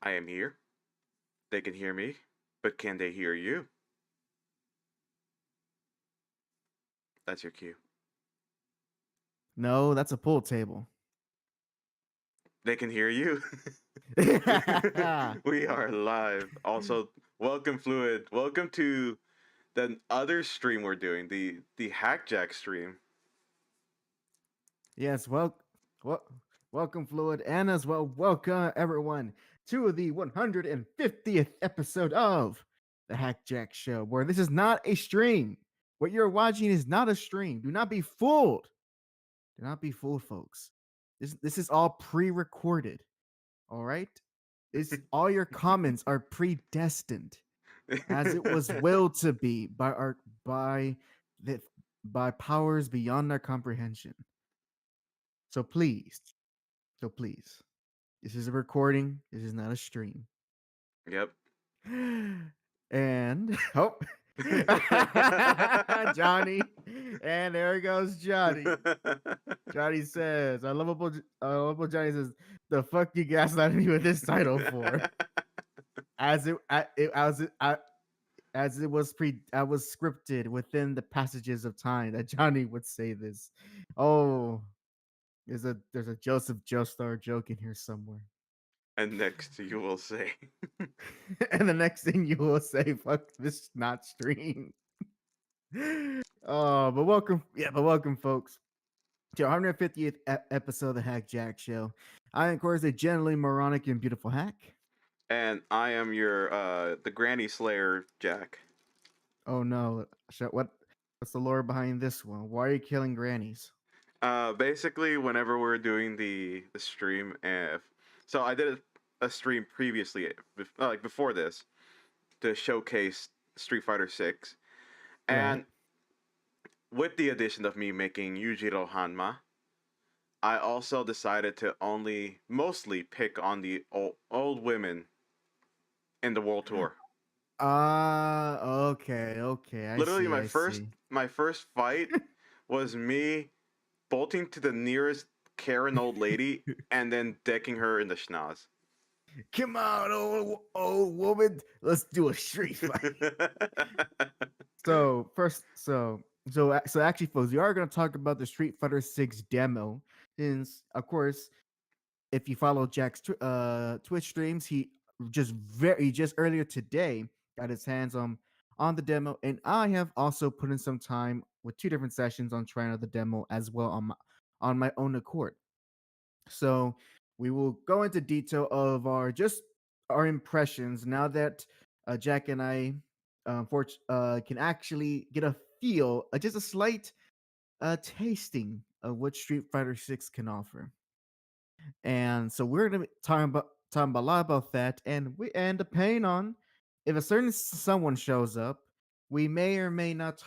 I am here. They can hear me, but can they hear you? That's your cue. No, that's a pool table. They can hear you. We are live. Also, welcome Fluid. Welcome to the other stream we're doing, the Hackjack stream. Yes, well, welcome, Fluid, and as well, welcome everyone to the 150th episode of the JAC Show, where this is not a stream. What you're watching is not a stream. Do not be fooled. Do not be fooled, folks. This is all pre-recorded. All right. This all your comments are predestined, as it was willed to be by the by powers beyond our comprehension. So please, so please, this is a recording. This is not a stream. Yep. And oh, Johnny, and there goes Johnny. Johnny says, "I love what Johnny says. The fuck you gaslighting me with this title for?" As it was I was scripted within the passages of time that Johnny would say this. Oh, there's a Joseph Joestar joke in here somewhere. And next you will say, And the next thing you will say, fuck this not stream. Oh, but welcome folks to our 150th episode of the Jack Show. I am, of course, a generally moronic and beautiful hack. and I am your the Granny Slayer Jack. Oh no, what's the lore behind this one? Why are you killing grannies? Basically, whenever we're doing the stream, so I did a stream previously, like before this, to showcase Street Fighter 6, and Right. with the addition of me making Yujiro Hanma, I also decided to mostly pick on the old women in the world tour. Okay. I Literally, see. my I first see. my first fight was me bolting to the nearest Karen old lady and then decking her in the schnoz. Come on, old woman. Let's do a street fight. So first, so actually, folks, we are going to talk about the Street Fighter 6 demo. Since, of course, if you follow Jack's Twitch streams, he just earlier today got his hands on the demo, and I have also put in some time with two different sessions on trying out the demo as well on my own accord. So we will go into detail of our impressions now that Jack and I can actually get a feel, just a slight tasting of what Street Fighter 6 can offer. And so we're gonna be talking about a lot about that, and depending on if a certain someone shows up, we may or may not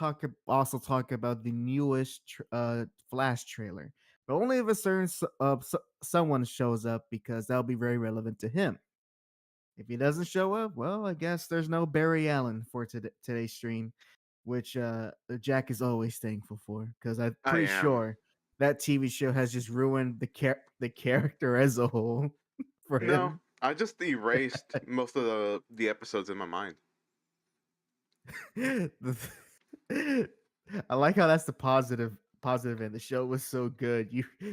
also talk about the newest Flash trailer, but only if a certain someone shows up, because that'll be very relevant to him. If he doesn't show up, well, I guess there's no Barry Allen for today's stream, which Jack is always thankful for, because I'm I pretty am. sure that TV show has just ruined the character as a whole for No, him. I just erased most of the episodes in my mind. I like how that's the positive end. The show was so good,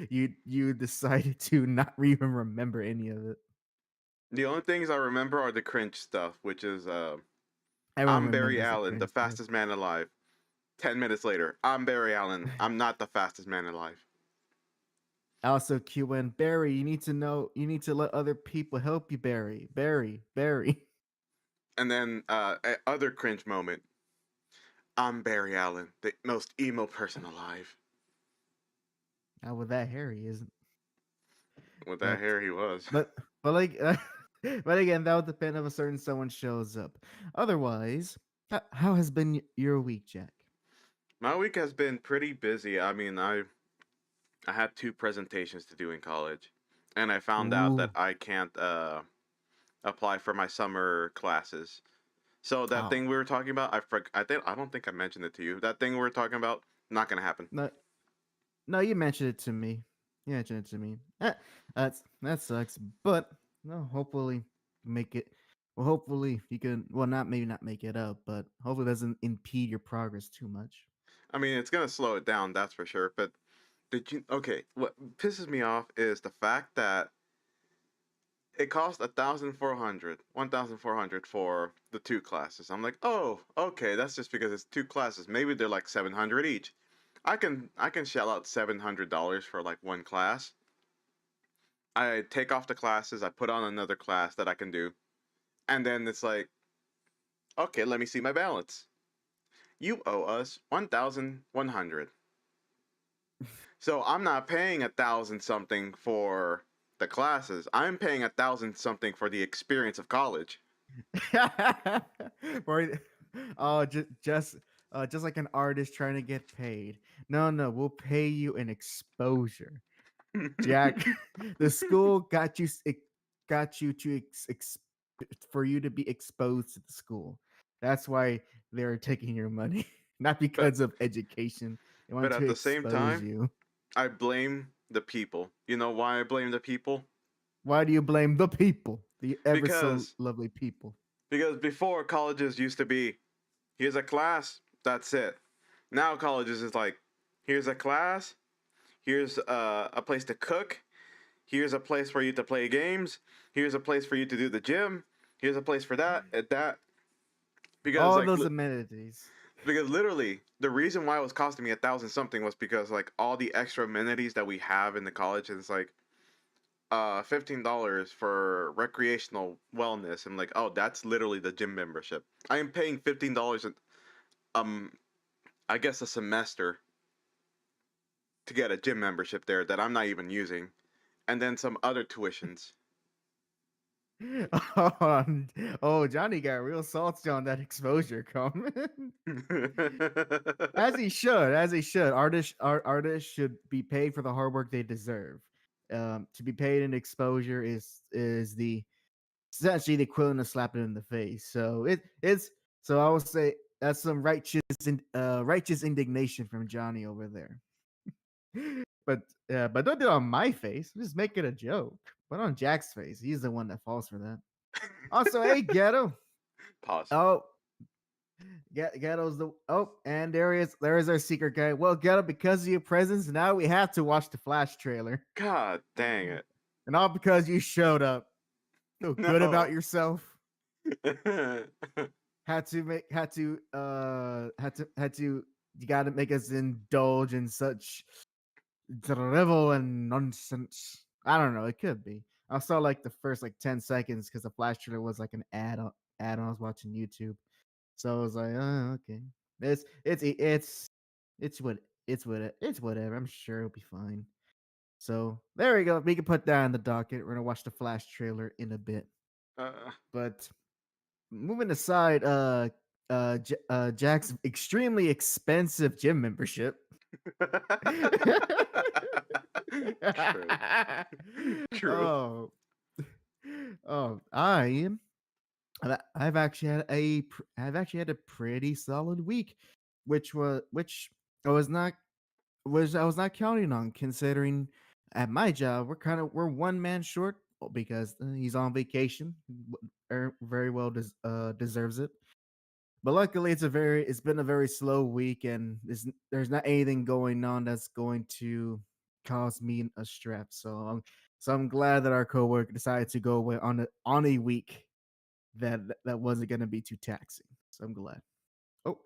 you decided to not even remember any of it. The only things I remember are the cringe stuff, which is Everyone I'm Barry remembers the Allen, the cringe stuff. fastest man alive. 10 minutes later, I'm Barry Allen. I'm not the fastest man alive. Also, QN Barry, you need to let other people help you, Barry. And then other cringe moment. I'm Barry Allen, the most emo person alive. Not with that hair, he isn't. With that But hair, he was. but but like, but again, that would depend if a certain someone shows up. Otherwise, how has been your week, Jack? My week has been pretty busy. I mean, I had two presentations to do in college, and I found out that Ooh, I can't apply for my summer classes. So that oh thing we were talking about, I don't think I mentioned it to you. That thing we were talking about, not gonna happen. no, no, you mentioned it to me. You mentioned it to me. That sucks. But no, hopefully. make it. Well, hopefully you can. Well, not maybe not make it up, but hopefully it doesn't impede your progress too much. I mean, it's gonna slow it down, that's for sure. But did you? Okay, what pisses me off is the fact that it cost 1,400 for the two classes. I'm like, oh, okay, that's just because it's two classes. Maybe they're like 700 each. I can shell out $700 for like one class. I take off the classes, I put on another class that I can do, and then it's like, okay, let me see my balance. You owe us 1,100. So I'm not paying 1,000 something for the classes. I'm paying 1,000 something for the experience of college. or oh, just like an artist trying to get paid. No, no, we'll pay you in exposure. Jack, the school got you it got you to for you to be exposed to the school. That's why they're taking your money, not but because of education. They but want to at the same expose time, you. I blame the people. You know why I blame the people? Why do you blame the people, the ever so Because lovely people? because before colleges used to be, here's a class, that's it. Now colleges is like, here's a class, here's a place to cook, here's a place for you to play games, here's a place for you to do the gym, here's a place for that and that. Because All like those amenities. because literally the reason why it was costing me 1,000 something was because like all the extra amenities that we have in the college, and it's like $15 for recreational wellness. I'm like, oh, that's literally the gym membership. I am paying $15 um I guess a semester to get a gym membership there that I'm not even using, and then some other tuitions. Oh, oh, Johnny got real salty on that exposure comment. As he should, as he should. Artists should be paid for the hard work they deserve. To be paid in exposure is the essentially the equivalent of slapping in the face. So it's so I would say that's some righteous indignation from Johnny over there. But don't do it on my face. Just make it a joke. But on Jack's face, he's the one that falls for that. Also, hey, Ghetto. Pause. Oh, Ghetto's the and there is our secret guy. Well, Ghetto, because of your presence, now we have to watch the Flash trailer, God dang it. and all because you showed up. Feel good about No. yourself. Had to you got to make us indulge in such drivel and nonsense. I don't know. It could be. I saw like the first like 10 seconds because the Flash trailer was like an ad on I was watching YouTube. So I was like, oh, okay. It's what it's whatever. I'm sure it'll be fine. So there we go. We can put that on the docket. We're gonna watch the Flash trailer in a bit. uh, But moving aside, Jack's extremely expensive gym membership. True. True. oh, oh, I am. I've actually I've actually had a pretty solid week, which I was not counting on, considering at my job we're one man short because he's on vacation. Very well deserves it. But luckily, it's been a very slow week, and there's not anything going on that's going to cause me a stress. So I'm glad that our coworker decided to go away on a week that wasn't going to be too taxing. So I'm glad. Oh,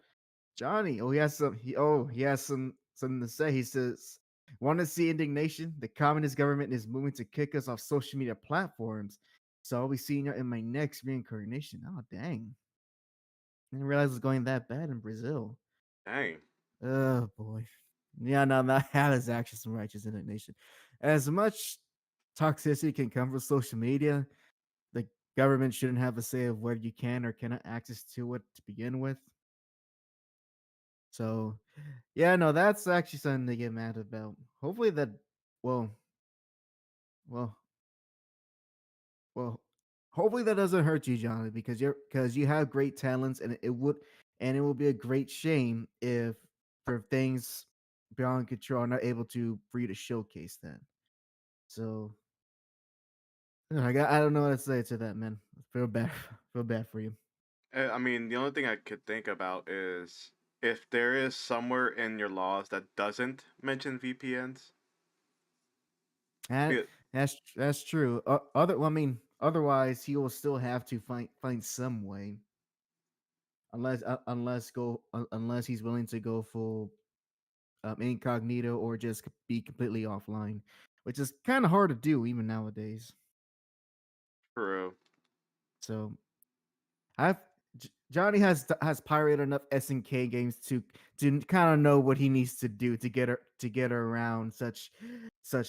Johnny. He has something to say. He says, "Want to see indignation? The communist government is moving to kick us off social media platforms. So I'll be seeing you in my next reincarnation." Oh, dang! I didn't realize it was going that bad in Brazil. Dang. Oh boy. Yeah, no, that is actually some righteous indignation. As much toxicity can come from social media, the government shouldn't have a say of where you can or cannot access to it to begin with. So, yeah, no, that's actually something to get mad about. Hopefully that, well, well, well, hopefully that doesn't hurt you, Johnny, because you have great talents, and it will be a great shame if for things beyond control are not able to for you to showcase that. So I don't know what to say to that, man. Feel bad. Feel bad for you. I mean, the only thing I could think about is if there is somewhere in your laws that doesn't mention VPNs. That Be- that's true. Well, I mean, otherwise he will still have to find some way, unless he's willing to go full incognito or just be completely offline, which is kind of hard to do even nowadays. True. So I've Johnny has pirated enough SNK games to kind of know what he needs to do to get around such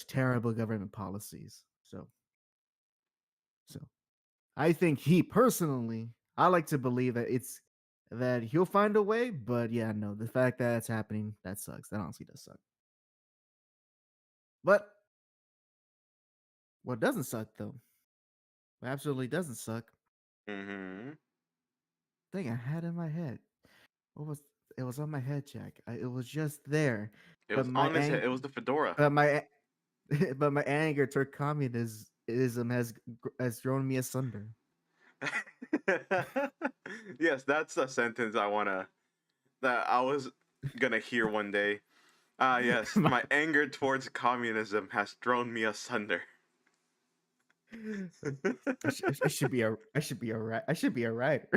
terrible government policies. So I think he personally, I like to believe that he'll find a way, but yeah, no, the fact that it's happening, that sucks. That honestly does suck. But what doesn't suck though, what absolutely doesn't suck, Mm-hmm. thing I had in my head. What was it was on my head, Jack. It was just there, It but was on his head. It was the fedora. my but my anger toward communism has thrown me asunder. Yes, that's a sentence that I was gonna hear one day. Ah, yes, My- my anger towards communism has thrown me asunder. I should be a I should be a writer.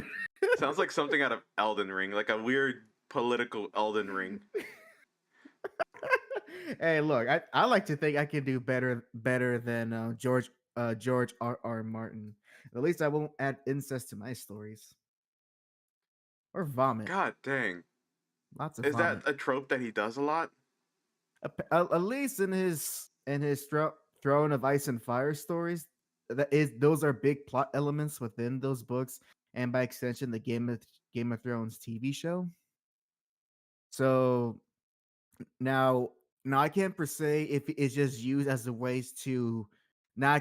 Sounds like something out of Elden Ring, like a weird political Elden Ring. Hey, look, I like to think I can do better than George R. Martin. At least I won't add incest to my stories or vomit. God dang. Lots of Is that vomit. a trope that he does a lot? At least in his Throne of Ice and Fire stories, those are big plot elements within those books, and by extension, the Game of Thrones TV show. So now, I can't per se if it's just used as a ways to. Now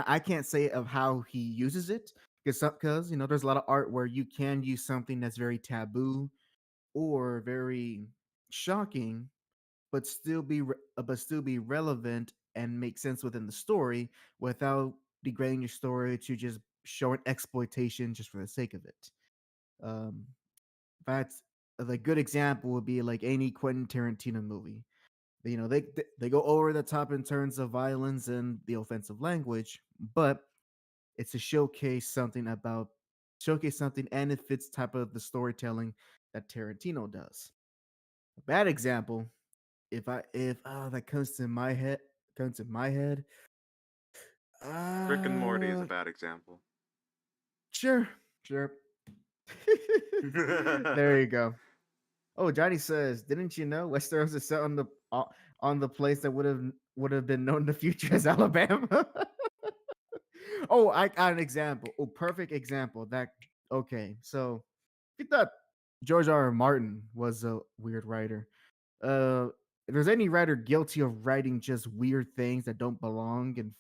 I can't say of how he uses it because there's a lot of art where you can use something that's very taboo or very shocking, but still be relevant and make sense within the story without degrading your story to just showing exploitation just for the sake of it. Um, that's the good example would be like any Quentin Tarantino movie. They go over the top in terms of violence and the offensive language, but it's to showcase something, and it fits type of the storytelling that Tarantino does. A bad example, if that comes to my head, Rick and Morty is a uh, bad example. sure, sure. There you go. Oh, Johnny says, didn't you know Westeros is set on the place that would have been known in the future as Alabama? Oh, I got an example. Oh, perfect example. Okay. So you thought George R. R. Martin was a weird writer. If there's any writer guilty of writing just weird things that don't belong and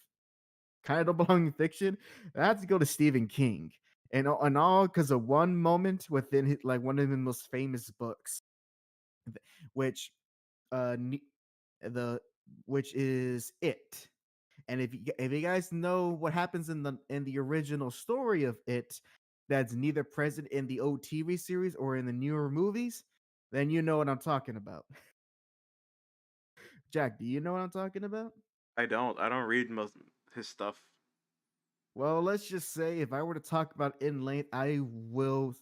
kind of don't belong in fiction, I have to go to Stephen King. And all because of one moment within like one of his most famous books, which ne- the which is It. And if you guys know what happens in the original story of It, that's neither present in the old TV series or in the newer movies, then you know what I'm talking about. Jack, do you know what I'm talking about? I don't. I don't read most his stuff. Well, let's just say if I were to talk about in length, I will.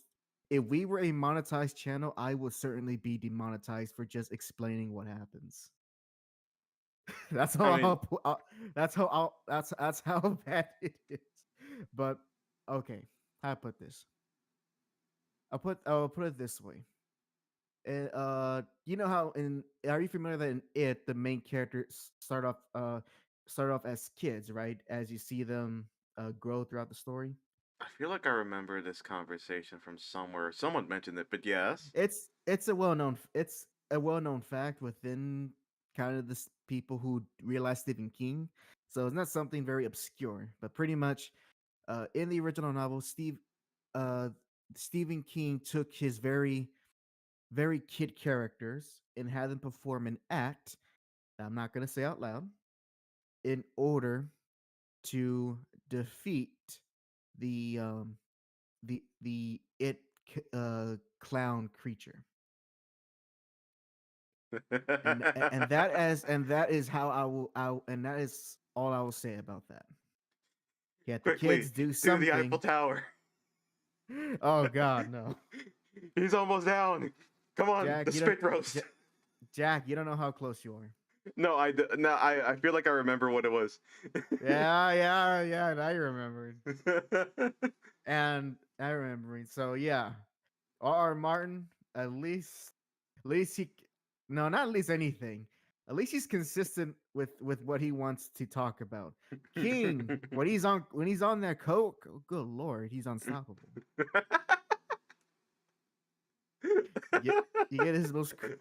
If we were a monetized channel, I would certainly be demonetized for just explaining what happens. That's I how mean, that's how bad it is. But okay, how I put this? I'll put it this way. And you know how in are you familiar that in It the main characters start off as kids, right? As you see them grow throughout the story. I feel like I remember this conversation from somewhere. Someone mentioned it, but yes. It's a well known fact within kind of the people who realize Stephen King. So it's not something very obscure, but pretty much in the original novel, uh, Stephen King took his very kid characters and had them perform an act that I'm not going to say out loud in order to defeat the it clown creature. And that is how and that is all I will say about that. Yeah, the Quickly, kids do do the Eiffel something. Tower. Oh God, no. He's almost down. Come on, Jack, the you don't spit roast. Jack, you don't know how close you are. No, I feel like I remember what it was. Yeah. And I remembered. And I remembered. So yeah, R. Martin, at least he, no, not at least anything. At least he's consistent with what he wants to talk about. King, when he's on that coke, oh, good lord, he's unstoppable. You get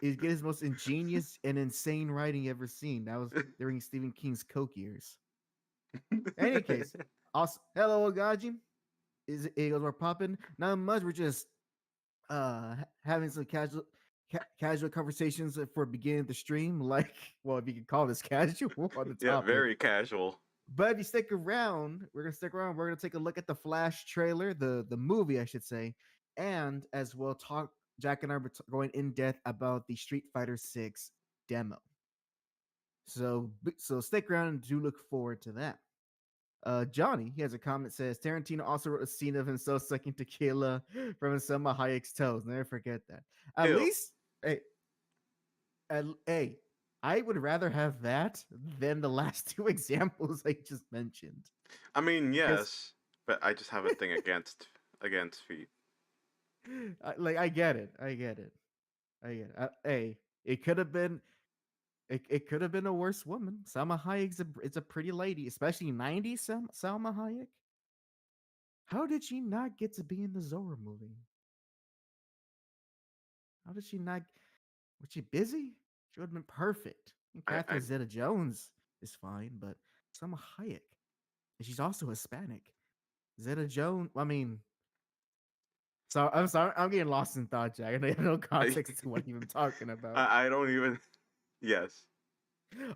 you get his most ingenious and insane writing ever seen. That was during Stephen King's coke years. In any case, also, hello Agaji. Is it goes we're popping? Not much. We're just having some casual conversations for beginning the stream. Like, well, if you can call this casual on the Yeah, topic. very casual. But if you stick around, we're gonna stick around. We're gonna take a look at the Flash trailer, the movie, I should say, and as well talk. Jack and I are going in depth about the Street Fighter 6 demo. So stick around and do look forward to that. Johnny, he has a comment that says Tarantino also wrote a scene of himself sucking tequila from Selma Hayek's toes. Never forget that. At Ew. least, hey, I would rather have that than the last two examples I just mentioned. I mean, yes, but I just have a thing against feet. I get it. Hey, it could have been. It could have been a worse woman. Salma Hayek's it's a pretty lady, especially 90s Salma Hayek. How did she not get to be in the Zorro movie? How did she not? Was she busy? She would have been perfect. And I Catherine Zeta-Jones is fine, but Salma Hayek, and she's also Hispanic. Zeta-Jones, I mean, so I'm sorry, I'm getting lost in thought, Jack. I have no context to what I'm talking about. I don't even. Yes.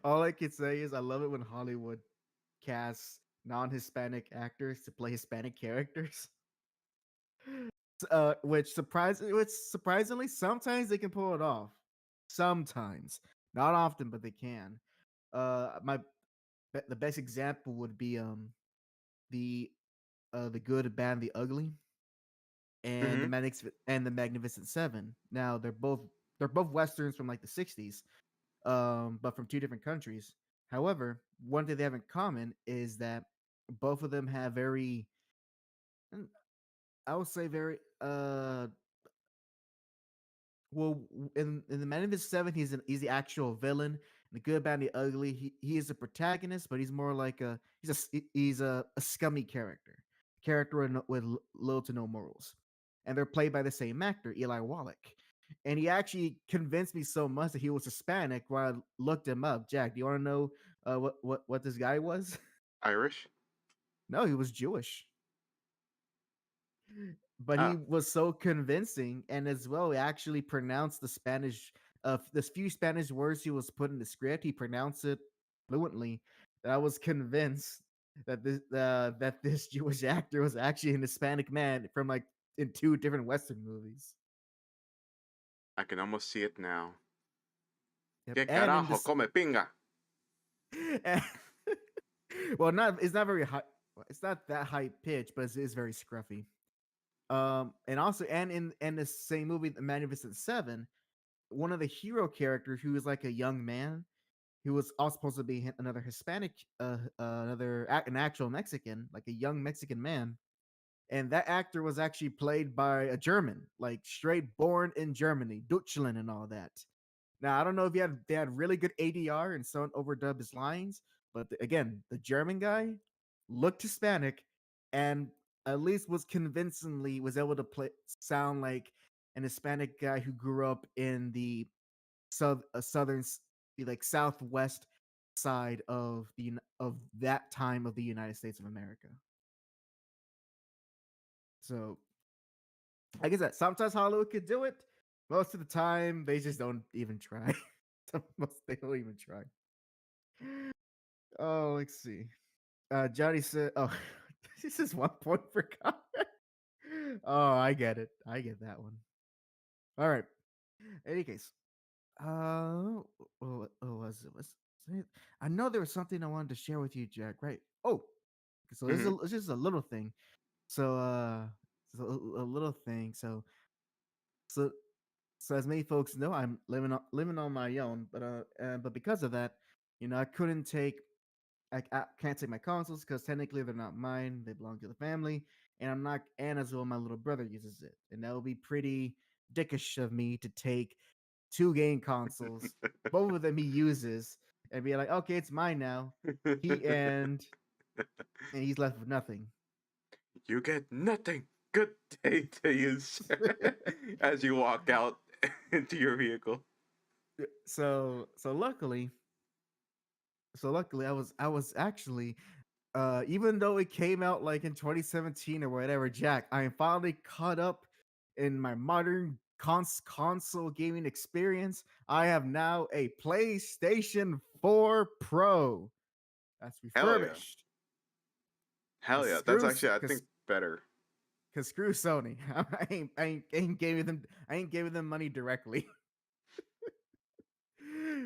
All I can say is I love it when Hollywood casts non-Hispanic actors to play Hispanic characters. Which surprisingly sometimes they can pull it off. Sometimes, not often, but they can. The best example would be the the Good, Bad, the Ugly, and the Magnificent Seven. Now they're both westerns from like the '60s, but from two different countries. However, one thing they have in common is that both of them have very, I would say, very well, in the Magnificent Seven, he's the actual villain. In the Good, Bad, and the Ugly, he is a protagonist, but he's more like he's a scummy character with little to no morals, and they're played by the same actor, Eli Wallach. And he actually convinced me so much that he was Hispanic when I looked him up. Jack, do you want to know what this guy was? Irish. No, he was Jewish. But he Ah, was so convincing, and as well, he actually pronounced the Spanish. The few Spanish words he was put in the script, he pronounced it fluently. That I was convinced that this Jewish actor was actually an Hispanic man from like in two different Western movies. I can almost see it now. Yep. ¿Qué And in carajo this, come pinga? well, it's not very high. It's not that high pitch, but it is very scruffy. And also, and in the same movie, The Magnificent Seven, one of the hero characters who is like a young man, who was also supposed to be another Hispanic, an actual Mexican, like a young Mexican man, and that actor was actually played by a German, like straight born in Germany, Deutschland, and all that. Now I don't know if they had really good ADR and someone overdubbed his lines, but again, the German guy looked Hispanic and at least was able to sound like an Hispanic guy who grew up in the southern, the like southwest side of that time of the United States of America. So I guess that sometimes Hollywood could do it. Most of the time, they just don't even try. They don't even try. Oh, let's see. Johnny said, "Oh, this is 1 point for comment." Oh, I get it. I get that one. All right. In any case, was it? I know there was something I wanted to share with you, Jack. Right? Oh, so Hmm. it's just a little thing. So, a little thing. So, so as many folks know, I'm living on my own. But because of that, I couldn't take I can't take my consoles because technically they're not mine; they belong to the family. And I'm not, and as well, my little brother uses it, and that would be pretty dickish of me to take two game consoles, both of them he uses, and be like, okay, it's mine now. He and he's left with nothing. You get nothing. Good day to you, sir. As you walk out into your vehicle. So luckily I was actually even though it came out like in 2017 or whatever, Jack, I am finally caught up in my modern console gaming experience. I have now a PlayStation 4 Pro that's Hell yeah. refurbished. Hell Cause yeah. That's screw, actually, I cause, think, better. cause screw Sony. I ain't giving them money directly.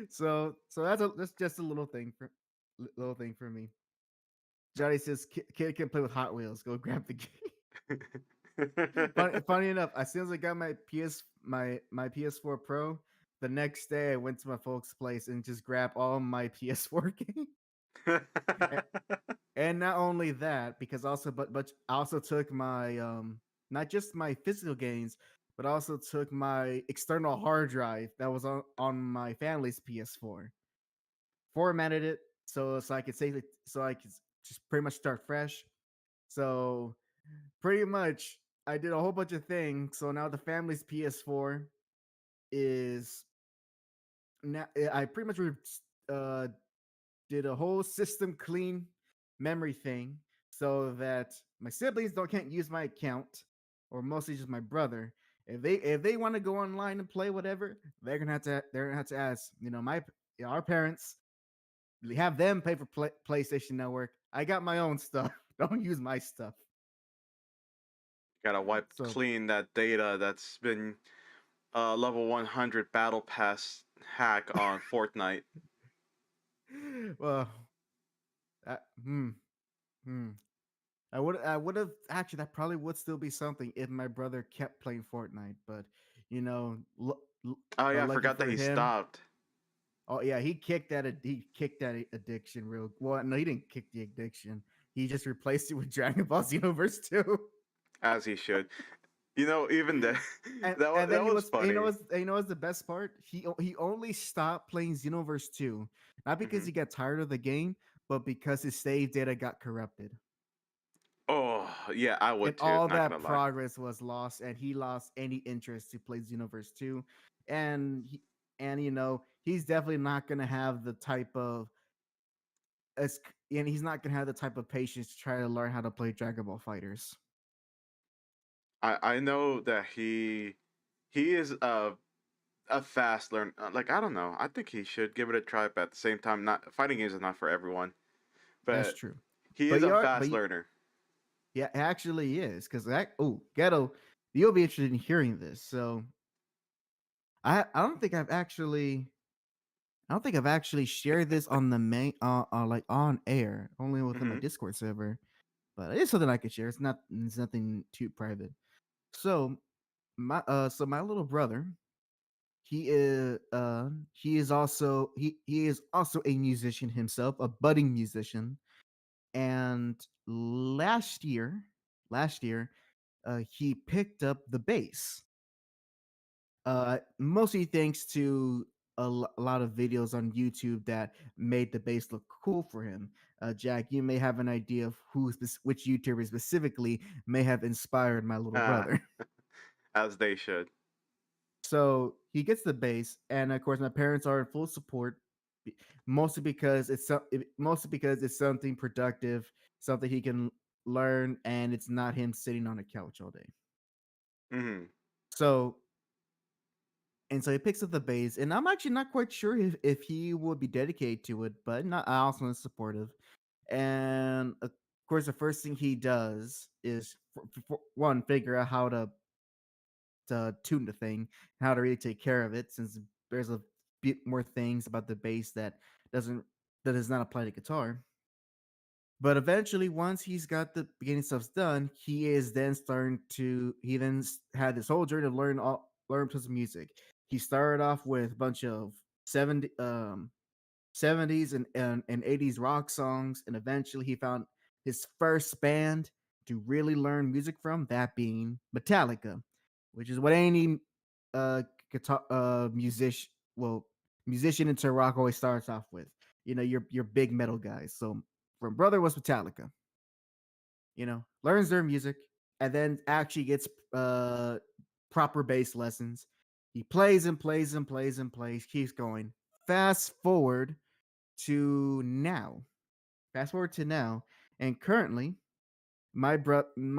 So that's just a little thing for me. Johnny says kid can play with Hot Wheels. Go grab the game. Funny enough, as soon as I got my PS4 Pro, the next day I went to my folks' place and just grabbed all my PS4 games. And not only that, because also but I also took my not just my physical games, but also took my external hard drive that was on my family's PS4, formatted it so I could save it, so I could just pretty much start fresh. So pretty much I did a whole bunch of things. So now the family's PS4 is now I pretty much uh did a whole system clean memory thing so that my siblings don't can't use my account, or mostly just my brother. If they want to go online and play whatever, they're gonna have to ask, our parents, have them pay for PlayStation Network. I got my own stuff. Don't use my stuff. Gotta wipe So, clean that data that's been level 100 battle pass hack on Fortnite. well, uh, hmm, hmm. I would have actually, that probably would still be something if my brother kept playing Fortnite, but you know, Oh yeah, I lucky forgot that for he him. stopped. Oh yeah, he kicked that addiction real. Well, no, he didn't kick the addiction. He just replaced it with Dragon Ball Xenoverse 2. As he should. Even that And that then was funny. what's the best part? He only stopped playing Xenoverse 2, not because Hmm. he got tired of the game, but because his save data got corrupted. Oh yeah, I And would too. all Not gonna that lie. progress was lost, and he lost any interest to play Xenoverse 2. And he's definitely not gonna have the type of as and he's not gonna have the type of patience to try to learn how to play Dragon Ball Fighters. I know that he is a fast learner. Like I don't know. I think he should give it a try, but at the same time, not fighting games is not for everyone. That's But true. he But is a you are fast learner. yeah, it actually is, because that Ghetto, you'll be interested in hearing this. So I don't think I've actually shared this on the main like on air, only within my Hmm. Discord server. But it is something I could share. It's nothing too private. So my little brother, he is also a musician himself, a budding musician. And last year, he picked up the bass. Mostly thanks to a lot of videos on YouTube that made the bass look cool for him. Jack, you may have an idea of which YouTuber specifically may have inspired my little Ah, brother. as they should. So he gets the bass, and of course, my parents are in full support, be- mostly because it's something productive, something he can learn, and it's not him sitting on a couch all day. Hmm. So and so he picks up the bass, and I'm actually not quite sure if he would be dedicated to it, but not I also am supportive. And of course, the first thing he does is one, figure out how to tune the thing, how to really take care of it, since there's a bit more things about the bass doesn't that does not apply to guitar. But eventually, once he's got the beginning stuff done, he then had this whole journey to learn tons of music. He started off with a bunch of 70 70s and 80s rock songs, and eventually he found his first band to really learn music from, that being Metallica, which is what any uh guitar musician into rock always starts off with. Your big metal guys. So from brother was Metallica. Learns their music and then actually gets proper bass lessons. He plays and plays and plays and plays, keeps going. Fast forward to now. Fast forward to now, and currently, my brother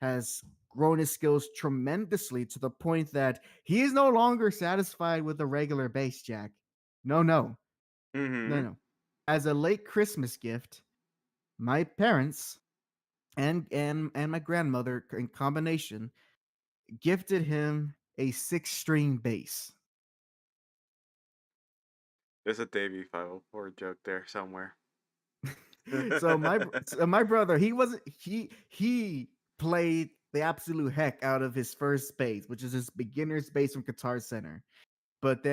has grown his skills tremendously to the point that he is no longer satisfied with a regular bass jack. No, no, no, Mm-hmm. no. As a late Christmas gift, my parents and my grandmother in combination gifted him a 6-string bass. There's a Davey 504 joke there somewhere. So my brother, he played the absolute heck out of his first bass, which is his beginner's bass from Guitar Center. But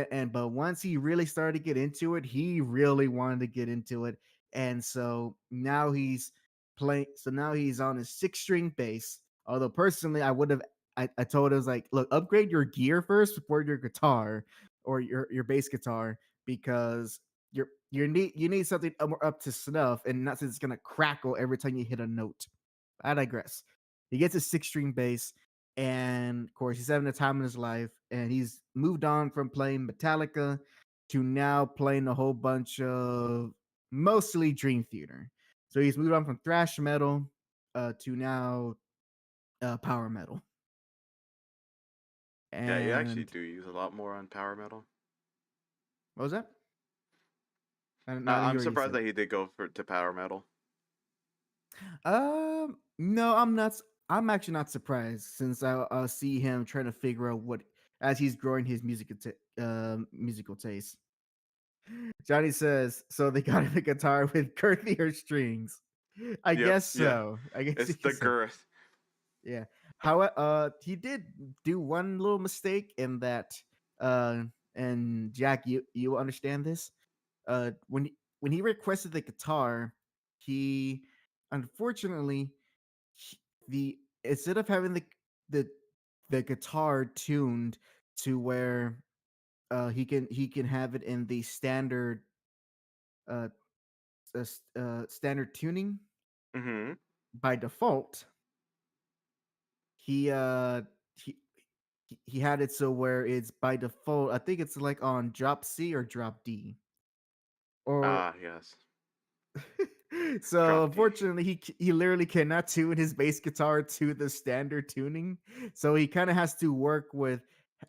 once he really started to get into it, he really wanted to get into it. And so now he's on his 6-string bass. Although personally, I told him, I was like, look, upgrade your gear first before your guitar or your bass guitar, because you need something more up to snuff, and not since it's gonna crackle every time you hit a note. I digress. He gets a 6-string bass, and of course, he's having a time in his life, and he's moved on from playing Metallica to now playing a whole bunch of mostly Dream Theater. So he's moved on from thrash metal to now power metal. Yeah, you actually And do use a lot more on power metal. what was that? I didn't I'm hear what you surprised said. that he did go to power metal. No, I'm not. I'm actually not surprised, since I'll see him trying to figure out what, as he's growing his musical taste. Johnny says, so they got him a guitar with girthier strings. I Yep, guess yeah. so. I guess you It's could the say. girth. Yeah. How he did do one little mistake in that. And Jack, you understand this? When he requested the guitar, he unfortunately he- the instead of having the the guitar tuned to where he can have it in the uh, standard tuning Mm-hmm. by default, he uh he he had it so where it's by default. I think it's like on drop C or drop D. Or Ah, yes. so Drop D. unfortunately, he literally cannot tune his bass guitar to the standard tuning. So he kind of has to work with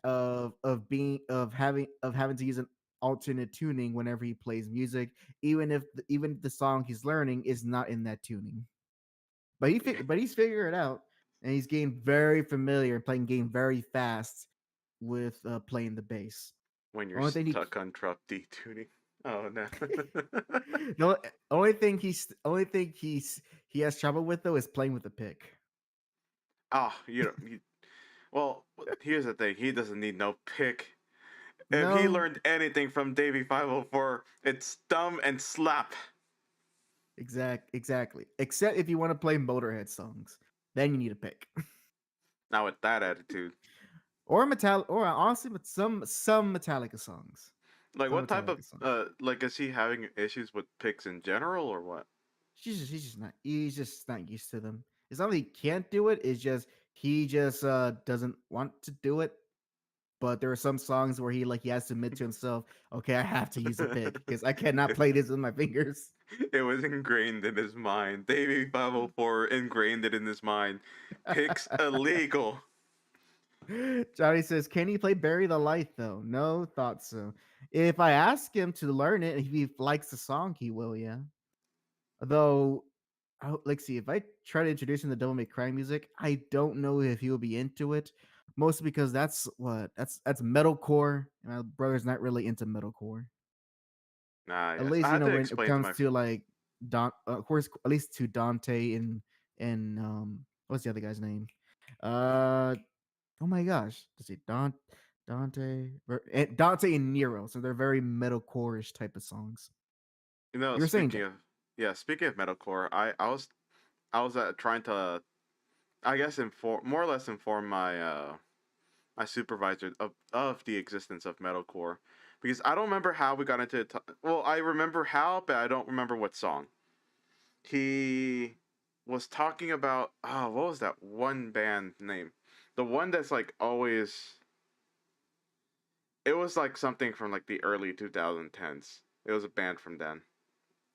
having to use an alternate tuning whenever he plays music, even if the song he's learning is not in that tuning. But he's figured it out, and he's getting very familiar and playing game very fast with playing the bass. When you're Only thing he stuck on drop D tuning. Oh no. the only thing he has trouble with, though, is playing with the pick. Ah, you don't. Well, here's the thing. He doesn't need no pick. If he No, learned anything from Davey 504, it's thumb and slap. exactly. Except if you want to play Motorhead songs, then you need a pick. Now with that attitude, Or honestly, but some Metallica songs. like Some what type of Metallica songs. like is he having issues with picks in general or what? He's just not used to them. It's not that he can't do it. It's just he just doesn't want to do it. But there are some songs where he has to admit to himself, okay, I have to use a pick because I cannot it, play this with my fingers. it was ingrained in his mind. Davey 504 ingrained it in his mind. Picks illegal. Johnny says, can he play Bury the Light though? No, thought so. If I ask him to learn it, if he likes the song, he will. Yeah. Though, like, see, if I try to introduce him to Devil May Cry music, I don't know if he'll be into it. Mostly because that's metalcore, and my brother's not really into metalcore. Nah, At yes. least I had to when it explain to comes my. to like of course, at least to Dante and what's the other guy's name? Uh, oh my gosh, let's see, Dante and Nero. So they're very metalcore-ish type of songs. You were saying, Speaking of, yeah, speaking of metalcore, I was trying to, I guess, inform more or less inform my supervisor of the existence of metalcore, because I don't remember how we got into it. Well, I remember how, but I don't remember what song. He was talking about, what was that one band name? The one that's like always, it was like something from like the early 2010s. It was a band from then.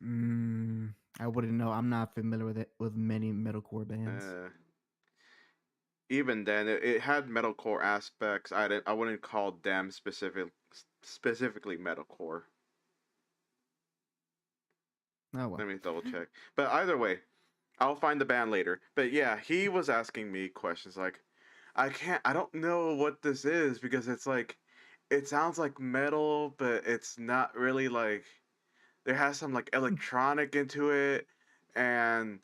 mm, I wouldn't know. I'm not familiar with it with many metalcore bands. Uh, Even then, it had metalcore aspects. I wouldn't call them specifically metalcore. Oh well. Let me double check. But either way, I'll find the band later. But yeah, he was asking me questions like, I don't know what this is, because it's like, it sounds like metal, but it's not really like, there has some like electronic into it, and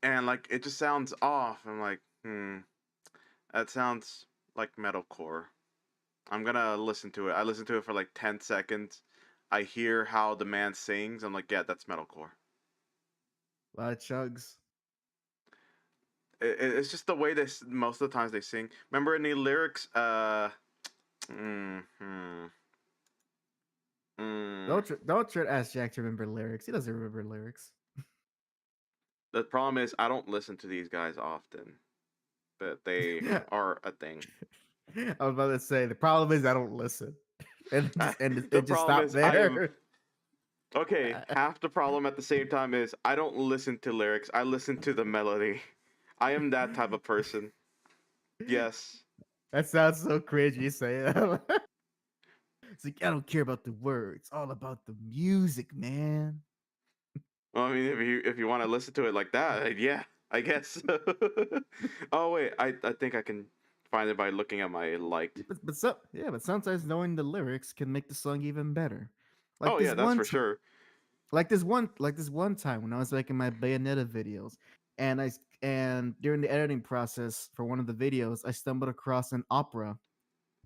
like it just sounds off. I'm like, that sounds like metalcore. I'm gonna listen to it. I listened to it for like 10 seconds. I hear how the man sings. I'm like, yeah, that's metalcore. A lot of chugs. It's just the way most of the times they sing. Remember any lyrics? Mm, hmm, mm. Don't try to ask Jack to remember lyrics. He doesn't remember lyrics. The problem is I don't listen to these guys often, but they I are a thing. was about to say the problem is I don't listen, and The just problem stop is I am there. okay. Half the problem at the same time is I don't listen to lyrics. I listen to the melody. I am that type of person. Yes. That sounds so cringy. You say that. It's like I don't care about the words. It's all about the music, man. Well, I mean, if you want to listen to it like that, yeah, I guess. Oh wait, I think I can find it by looking at my liked. But sometimes knowing the lyrics can make the song even better. Like Oh this yeah, that's one for sure. like this one time when I was making my Bayonetta videos, and during the editing process for one of the videos, I stumbled across an opera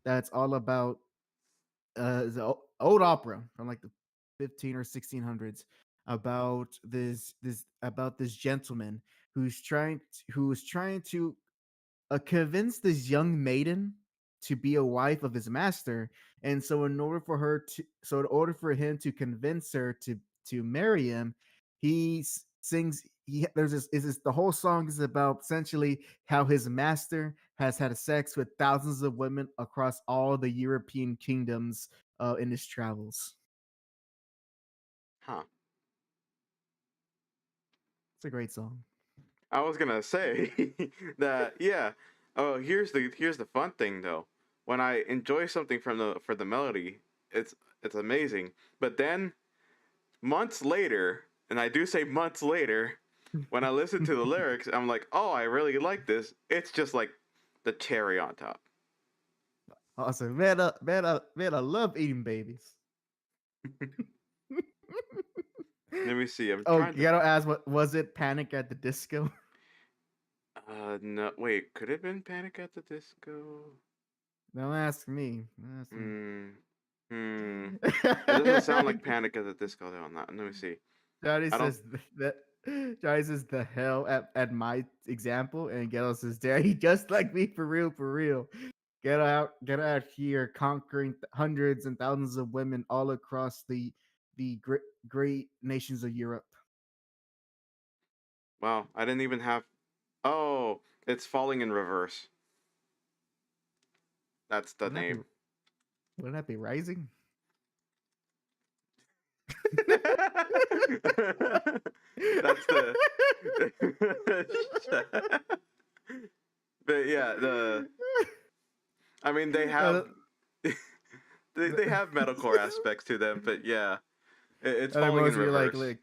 that's all about old opera from like the 15 or 1600s about this gentleman who's trying to convince this young maiden to be a wife of his master. And so in order for him to convince her to marry him, sings he there's this is this the whole song is about essentially how his master has had sex with thousands of women across all the European kingdoms in his travels. Huh. It's a great song. I was gonna say that, yeah. Oh, here's the fun thing though. When I enjoy something for the melody, it's amazing. But then months later, and I do say months later, when I listen to the lyrics, I'm like, oh, I really like this. It's just like the cherry on top. Awesome, man, I love eating babies. Let me see. I'm Oh, trying you to. gotta ask, what was it? Panic at the Disco? No, wait. Could it have been Panic at the Disco? Don't ask me. Ask me. Hmm. Hmm. It doesn't sound like Panic at the Disco though. Let me see. Johnny I don't. says that. Johnny says the hell at my example, and Ghetto says, "Daddy, just like me, for real, for real. Get out here, conquering hundreds and thousands of women all across the great nations of Europe." Wow. I didn't even have. Oh, it's Falling in Reverse. That's the Wouldn't that be name. wouldn't that be rising? That's the. But yeah, I mean, they Uh, have they have metalcore aspects to them, but yeah, it's Are they falling in mostly reverse.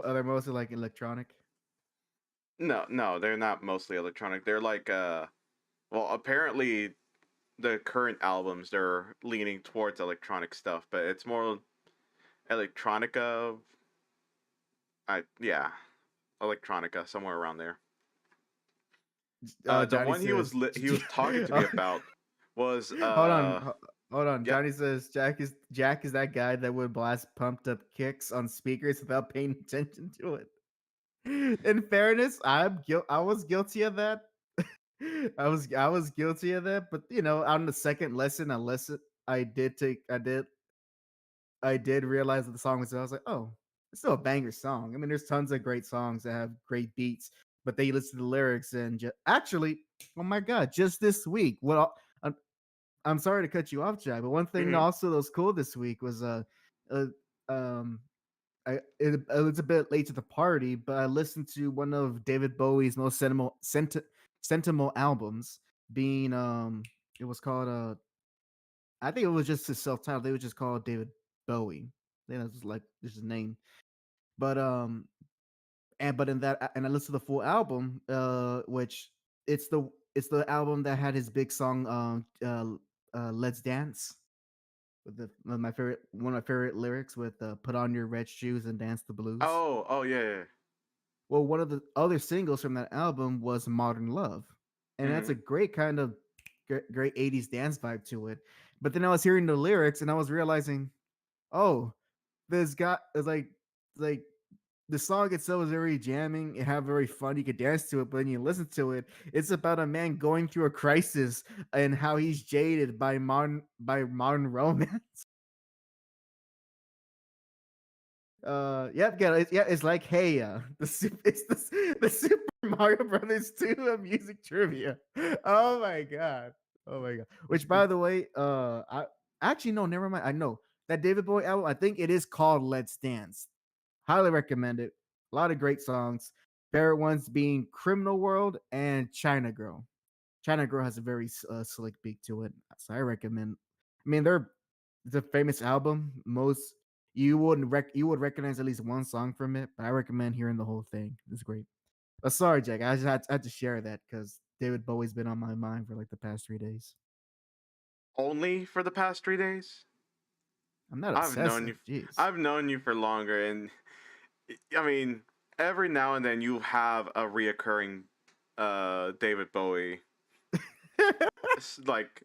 are they mostly like electronic? No, they're not mostly electronic. They're like well, apparently the current albums they're leaning towards electronic stuff, but it's more electronica. Yeah, electronica somewhere around there. The Johnny one says, he was talking to me oh, about was hold on, hold on. yep. Johnny says Jack is that guy that would blast pumped up kicks on speakers without paying attention to it. In fairness, I was guilty of that. I was guilty of that, but on the second lesson, I did take I did realize that the song was. I was like, oh, it's still a banger song. I mean, there's tons of great songs that have great beats, but they listen to the lyrics and actually, oh my god, just this week. I'm sorry to cut you off, Jack, but one thing Hmm. also that was cool this week was uh um it was a bit late to the party, but I listened to one of David Bowie's most sentimental albums, being it was called I think it was just his self titled. They would just call it David Bowie. I think that's like just his name. But but in that and I listened to the full album, which it's the album that had his big song Let's Dance with one of my favorite lyrics with put on your red shoes and dance the blues. Oh yeah, yeah. Well, one of the other singles from that album was Modern Love. And that's Hmm. a great kind of great 80s dance vibe to it. But then I was hearing the lyrics and I was realizing, oh, this guy is like the song itself is very jamming. It have very fun. You could dance to it, but when you listen to it, it's about a man going through a crisis and how he's jaded by modern romance. Yep, it's like hey, the Super Mario Brothers 2 of music trivia. Oh my god. Oh my god. Which by the way, I actually no, never mind. I know that David Bowie album, I think it is called Let's Dance. Highly recommend it. A lot of great songs. Favorite ones being Criminal World and China Girl. China Girl has a very slick beat to it, so I recommend. I mean, it's a famous album. Most you would recognize at least one song from it, but I recommend hearing the whole thing. It's great. But sorry, Jack, I had to share that because David Bowie's been on my mind for like the past 3 days. Only for the past 3 days. I'm not I've known obsessive. you. Jeez. I've known you for longer, and I mean, every now and then you have a reoccurring David Bowie like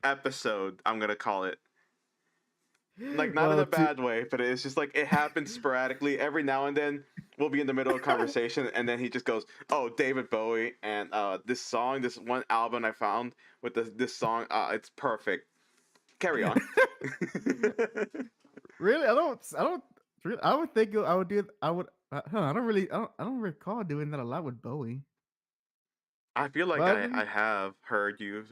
episode. I'm gonna call it like not in well, a to bad way, but it's just like it happens sporadically. Every now and then we'll be in the middle of a conversation, and then he just goes, "Oh, David Bowie," and this song, this one album I found with this song, it's perfect. Carry on. really, I would think I would do. I would. I don't really. I don't recall doing that a lot with Bowie. I feel like But I have heard you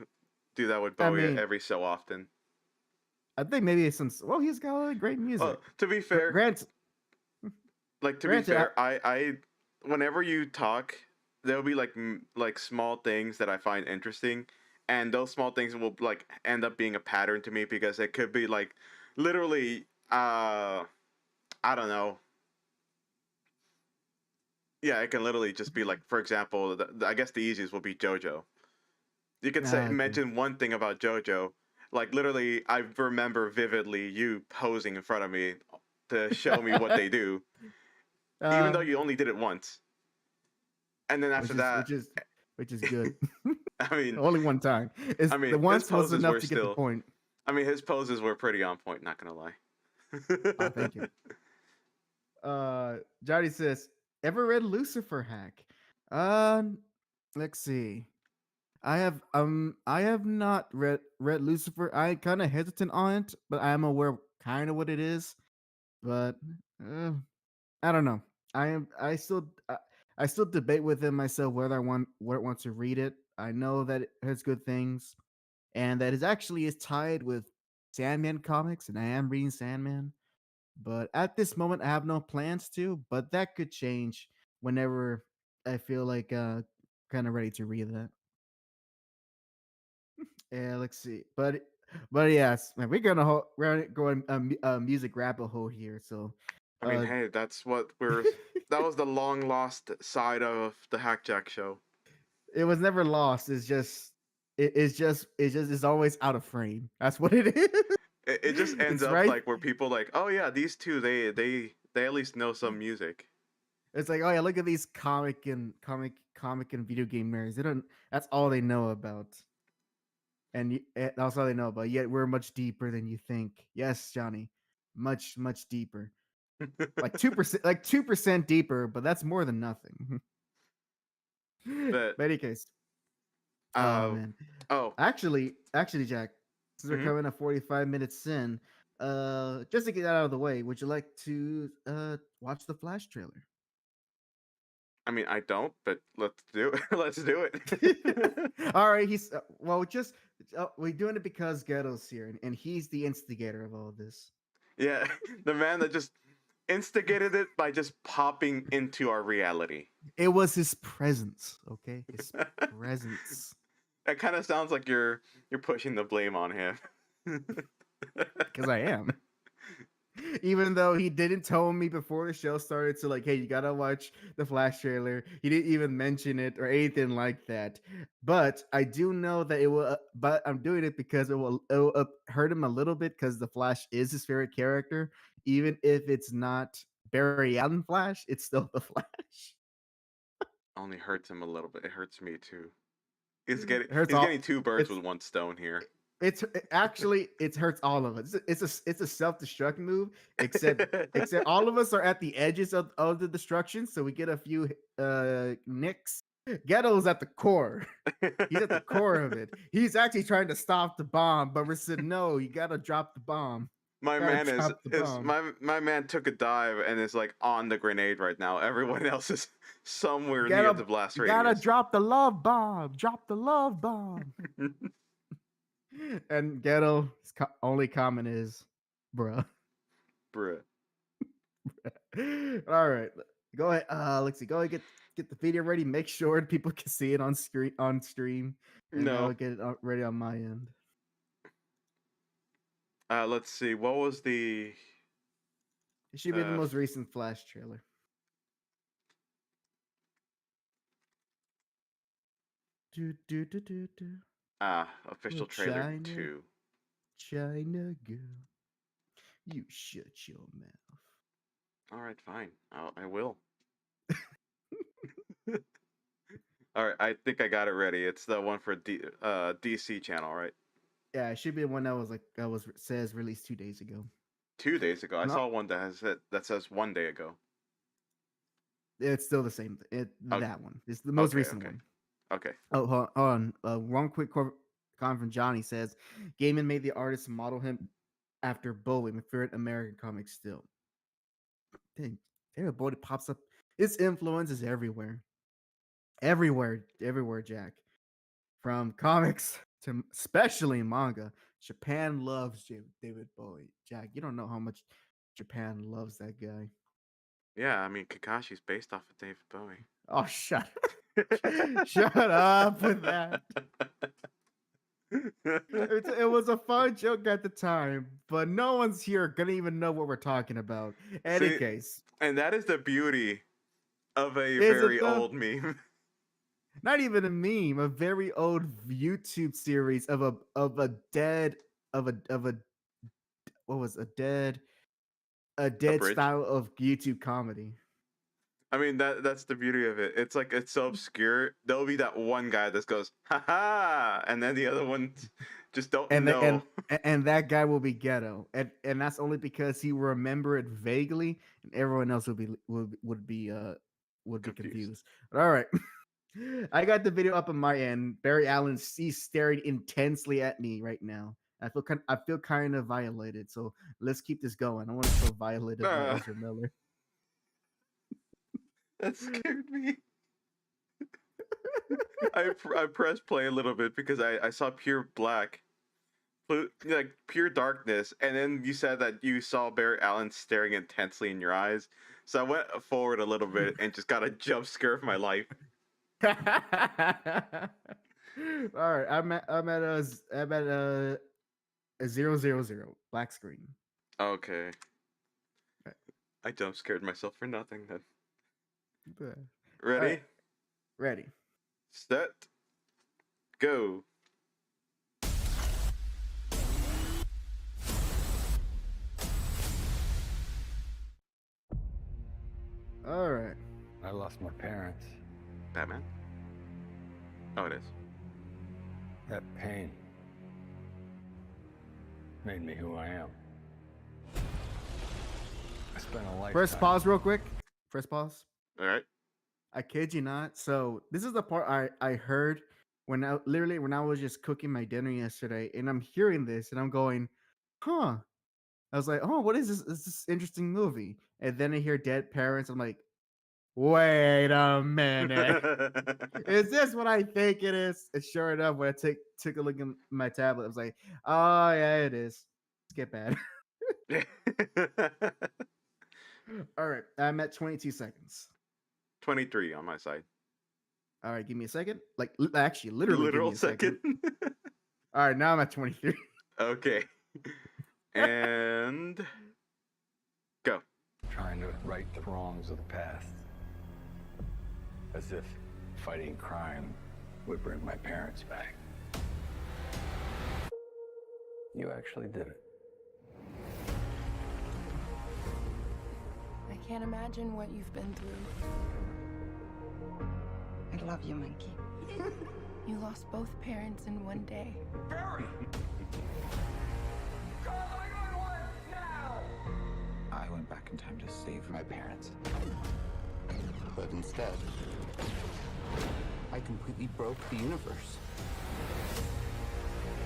do that with I Bowie mean, every so often. I think maybe it's some. Well, he's got a lot of great music. Well, to be fair, Grant, granted, I whenever you talk, there'll be like like small things that I find interesting, and those small things will like end up being a pattern to me because it could be like literally I don't know. Yeah, it can literally just be like, for example, I guess the easiest will be JoJo. You can say okay. mention one thing about JoJo, like literally, I remember vividly you posing in front of me to show me what they do, even though uh, you only did it once. And then after which is that, which is good. I mean, Only one time. Is I the mean, his once was poses enough were to get the still. point. I mean, his poses were pretty on point. Not gonna Oh, thank you. lie. Johnny says, ever read Lucifer Hack? Um, let's see. I have not read Lucifer. I kind of hesitant on it, but I am aware kind of what it is. But uh, I don't know. I still debate within myself whether I want to read it. I know that it has good things, and that it actually is tied with Sandman comics, and I am reading Sandman. But at this moment, I have no plans to. But that could change whenever I feel like kind of ready to read that. Yeah, let's see. But But yes, man, we're going a music rabbit hole here. So, I mean, uh, hey, that's what we're. That was the long lost side of the Hack Jack show. it was never lost. It's always out of frame. That's what it is. It just ends It's up right. like where people like, oh yeah, these two, they at least know some music. It's like, oh yeah, look at these comic and video game nerds. They don't. That's all they know about, and that's all they know about. Yet we're much deeper than you think. Yes, Johnny, much deeper. Like 2%, like 2% deeper, but that's more than nothing. But But any case, oh uh man, oh, actually, Jack, since we're mhm. coming up 45 minutes in, just to get that out of the way, would you like to watch the Flash trailer? I mean, I don't, but let's do it. Let's do it. All right, he's well, just we're doing it because Ghetto's here, and he's the instigator of all this. Yeah, the man that just instigated it by just popping into our reality. It was his presence, okay? His presence. That kind of sounds like you're pushing the blame on him. Because I am. Even though he didn't tell me before the show started to like, hey, you gotta watch the Flash trailer. He didn't even mention it or anything like that. But I do know that it will. But I'm doing it because it will hurt him a little bit because the Flash is his favorite character, even if it's not Barry Allen Flash. It's still the Flash. Only hurts him a little bit. It hurts me too. It hurts He's getting all. two birds It's with one stone here. actually it hurts all of us. It's a self destruct move. Except all of us are at the edges of the destruction, so we get a few nicks. Ghetto's at the core. He's at the core of it. He's actually trying to stop the bomb, but we're saying no. You gotta drop the bomb. My Gotta man drop the is bomb. my man took a dive and is like on the grenade right now. Everyone else is somewhere near Gotta the blast you gotta radius. drop the love bomb. Drop the love bomb. And Ghetto's only comment is, bruh. Bruh. All right, go ahead. Let's see. Go ahead, get the video ready. Make sure people can see it on stream, and I'll No. get it ready on my end. Let's see. What was the It should be the most recent Flash trailer. Do do do do do. official Oh, trailer 2. China girl, you shut your mouth. All right, fine. I will. All right, I think I got it ready. It's the one for DC channel, right? Yeah, it should be the one that was says released 2 days ago. 2 days ago, I No, saw one that says 1 day ago. it's still the same. Oh, That one. It's the most okay, recent okay, one. okay. Oh, hold on. One quick comment from Johnny says, Gaiman made the artist model him after Bowie, my favorite American comic still. Dang, David Bowie pops up. His influence is everywhere. Everywhere, Jack. From comics to especially manga. Japan loves David Bowie. Jack, you don't know how much Japan loves that guy. Yeah, I mean Kakashi's based off of David Bowie. Oh, shut shut up with that. It was a fun joke at the time, but no one's here gonna even know what we're talking about. Any See, case, and that is the beauty of a is it very though? old meme. Not even a meme, a very old YouTube series of a dead of a what was a A dead bridge. style of YouTube comedy. I mean that's the beauty of it. It's like it's so obscure. There'll be that one guy that goes ha ha, and then the other ones just don't And the, know. and that guy will be Ghetto, and that's only because he will remember it vaguely, and everyone else would be Confused. confused. But all right. I got the video up on my end. Barry Allen, he's staring intensely at me right now. I feel kind of violated. So let's keep this going. I want to feel violated by Ah, Ezra Miller. that scared me. I pressed play a little bit because I saw pure black, like pure darkness, and then you said that you saw Barry Allen staring intensely in your eyes. So I went forward a little bit and just got a jump scare of my life. All right, I'm at a 000 black screen. Okay. Right. I jump scared myself for nothing then. All Ready? right, ready. Set. Go. All right. I lost my parents. Batman? Oh, it is. That pain made me who I am. I spent a lifetime. First pause, real quick. First pause. Alright. I kid you not. So this is the part I heard when I was just cooking my dinner yesterday, and I'm hearing this, and I'm going, huh. I was like, oh, what is this? Is this interesting movie? And then I hear dead parents. I'm like, wait a minute. Is this what I think it is? And sure enough, when I took a look at my tablet, I was like, oh yeah, it is. Skip ad. All right, I'm at 22 seconds. 23 on my side. All right, give me a second. Like actually, literally, give Literal me a second. second. All right, now I'm at 23. Okay. And go. Trying to right the wrongs of the past. As if fighting crime would bring my parents back. You actually did it. I can't imagine what you've been through. I love you, Monkey. You lost both parents in one day. Barry! I went back in time to save my parents. But instead, I completely broke the universe.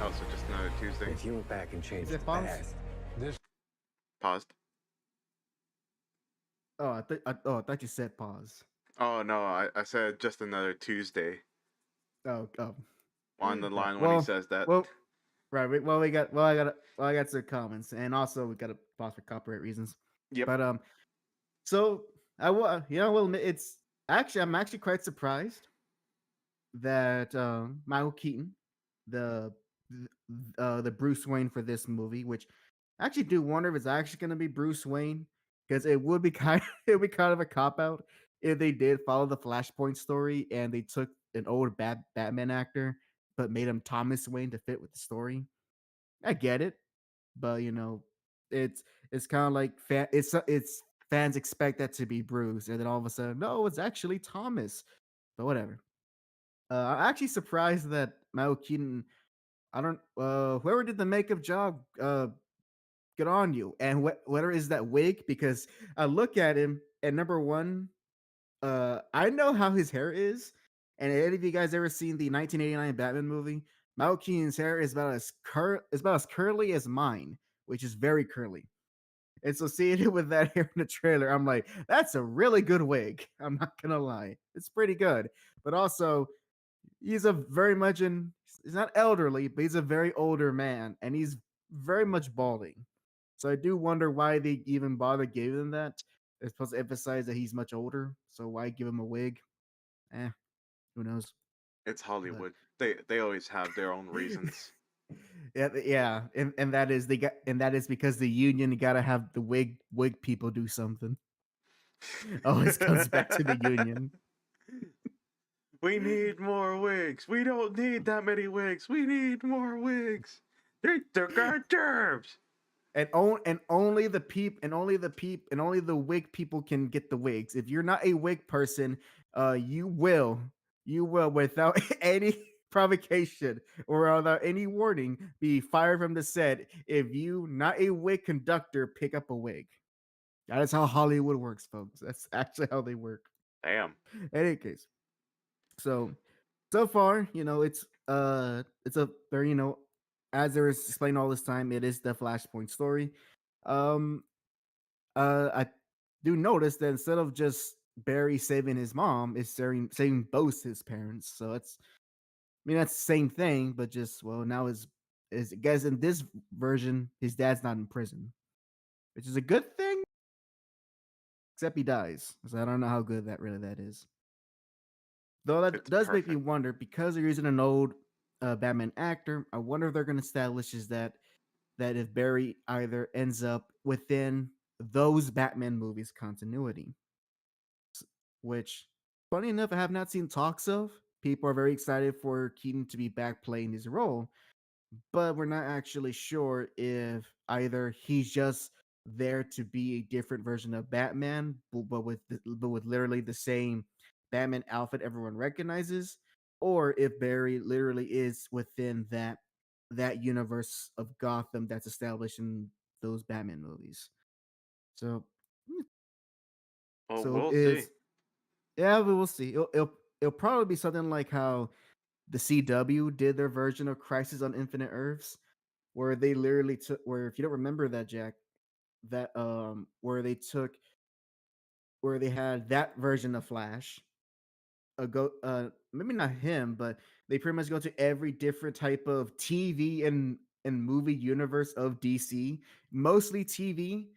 Oh, so just another Tuesday. If you went back and changed Is it the paused? past, this Paused. Oh, I thought you said pause. Oh no, I said just another Tuesday Oh. on the line when Well, he says that. Well, right. I got some comments, and also we got to pause for copyright reasons. Yep. But so I will, will admit I'm actually quite surprised that Michael Keaton, the Bruce Wayne for this movie, which I actually do wonder if it's actually going to be Bruce Wayne, because it would be it would be kind of a cop out if they did follow the Flashpoint story and they took an old Batman actor but made him Thomas Wayne to fit with the story. I get it, but it's kind of like it's fans expect that to be Bruce, and then all of a sudden, no, it's actually Thomas. But whatever. I'm actually surprised that Michael Keaton. I don't. Whoever did the makeup job, good on you. And whether is that wig, because I look at him, and number one, I know how his hair is. And any of you guys ever seen the 1989 Batman movie? Michael Keaton's hair is about as curly as mine, which is very curly. And so seeing it with that hair in the trailer, I'm like, that's a really good wig. I'm not gonna lie, it's pretty good. But also, he's a very much he's not elderly, but he's a very older man, and he's very much balding. So I do wonder why they even bother giving him that. They're supposed to emphasize that he's much older, so why give him a wig? Who knows? It's Hollywood. They always have their own reasons. Yeah, and that is because the union got to have the wig people do something. Always comes back to the union. We need more wigs. We don't need that many wigs. We need more wigs. They're got germs. And only the wig people can get the wigs. If you're not a wig person, you will without any provocation or without any warning be fired from the set if you, not a wig conductor, pick up a wig. That is how Hollywood works, folks. That's actually how they work. Damn. In any case, so far, it's a very, as there is explained all this time, it is the Flashpoint story. I do notice that instead of just Barry saving his mom, is saving both his parents. So that's the same thing, but just, well, now is guys, in this version, his dad's not in prison, which is a good thing. Except he dies, so I don't know how good that is. Though that does make me wonder, because they're using an old Batman actor. I wonder if they're going to establish is that that if Barry either ends up within those Batman movies continuity, which funny enough I have not seen talks of. People are very excited for Keaton to be back playing his role, but we're not actually sure if either he's just there to be a different version of Batman, but with literally the same Batman outfit everyone recognizes, or if Barry literally is within that universe of Gotham that's established in those Batman movies. So, Well, so we'll see. is yeah, but we'll see. It'll probably be something like how the CW did their version of Crisis on Infinite Earths, where they literally took where if you don't remember that, Jack, that where they had that version of Flash, maybe not him, but they pretty much go to every different type of TV and movie universe of DC, mostly TV.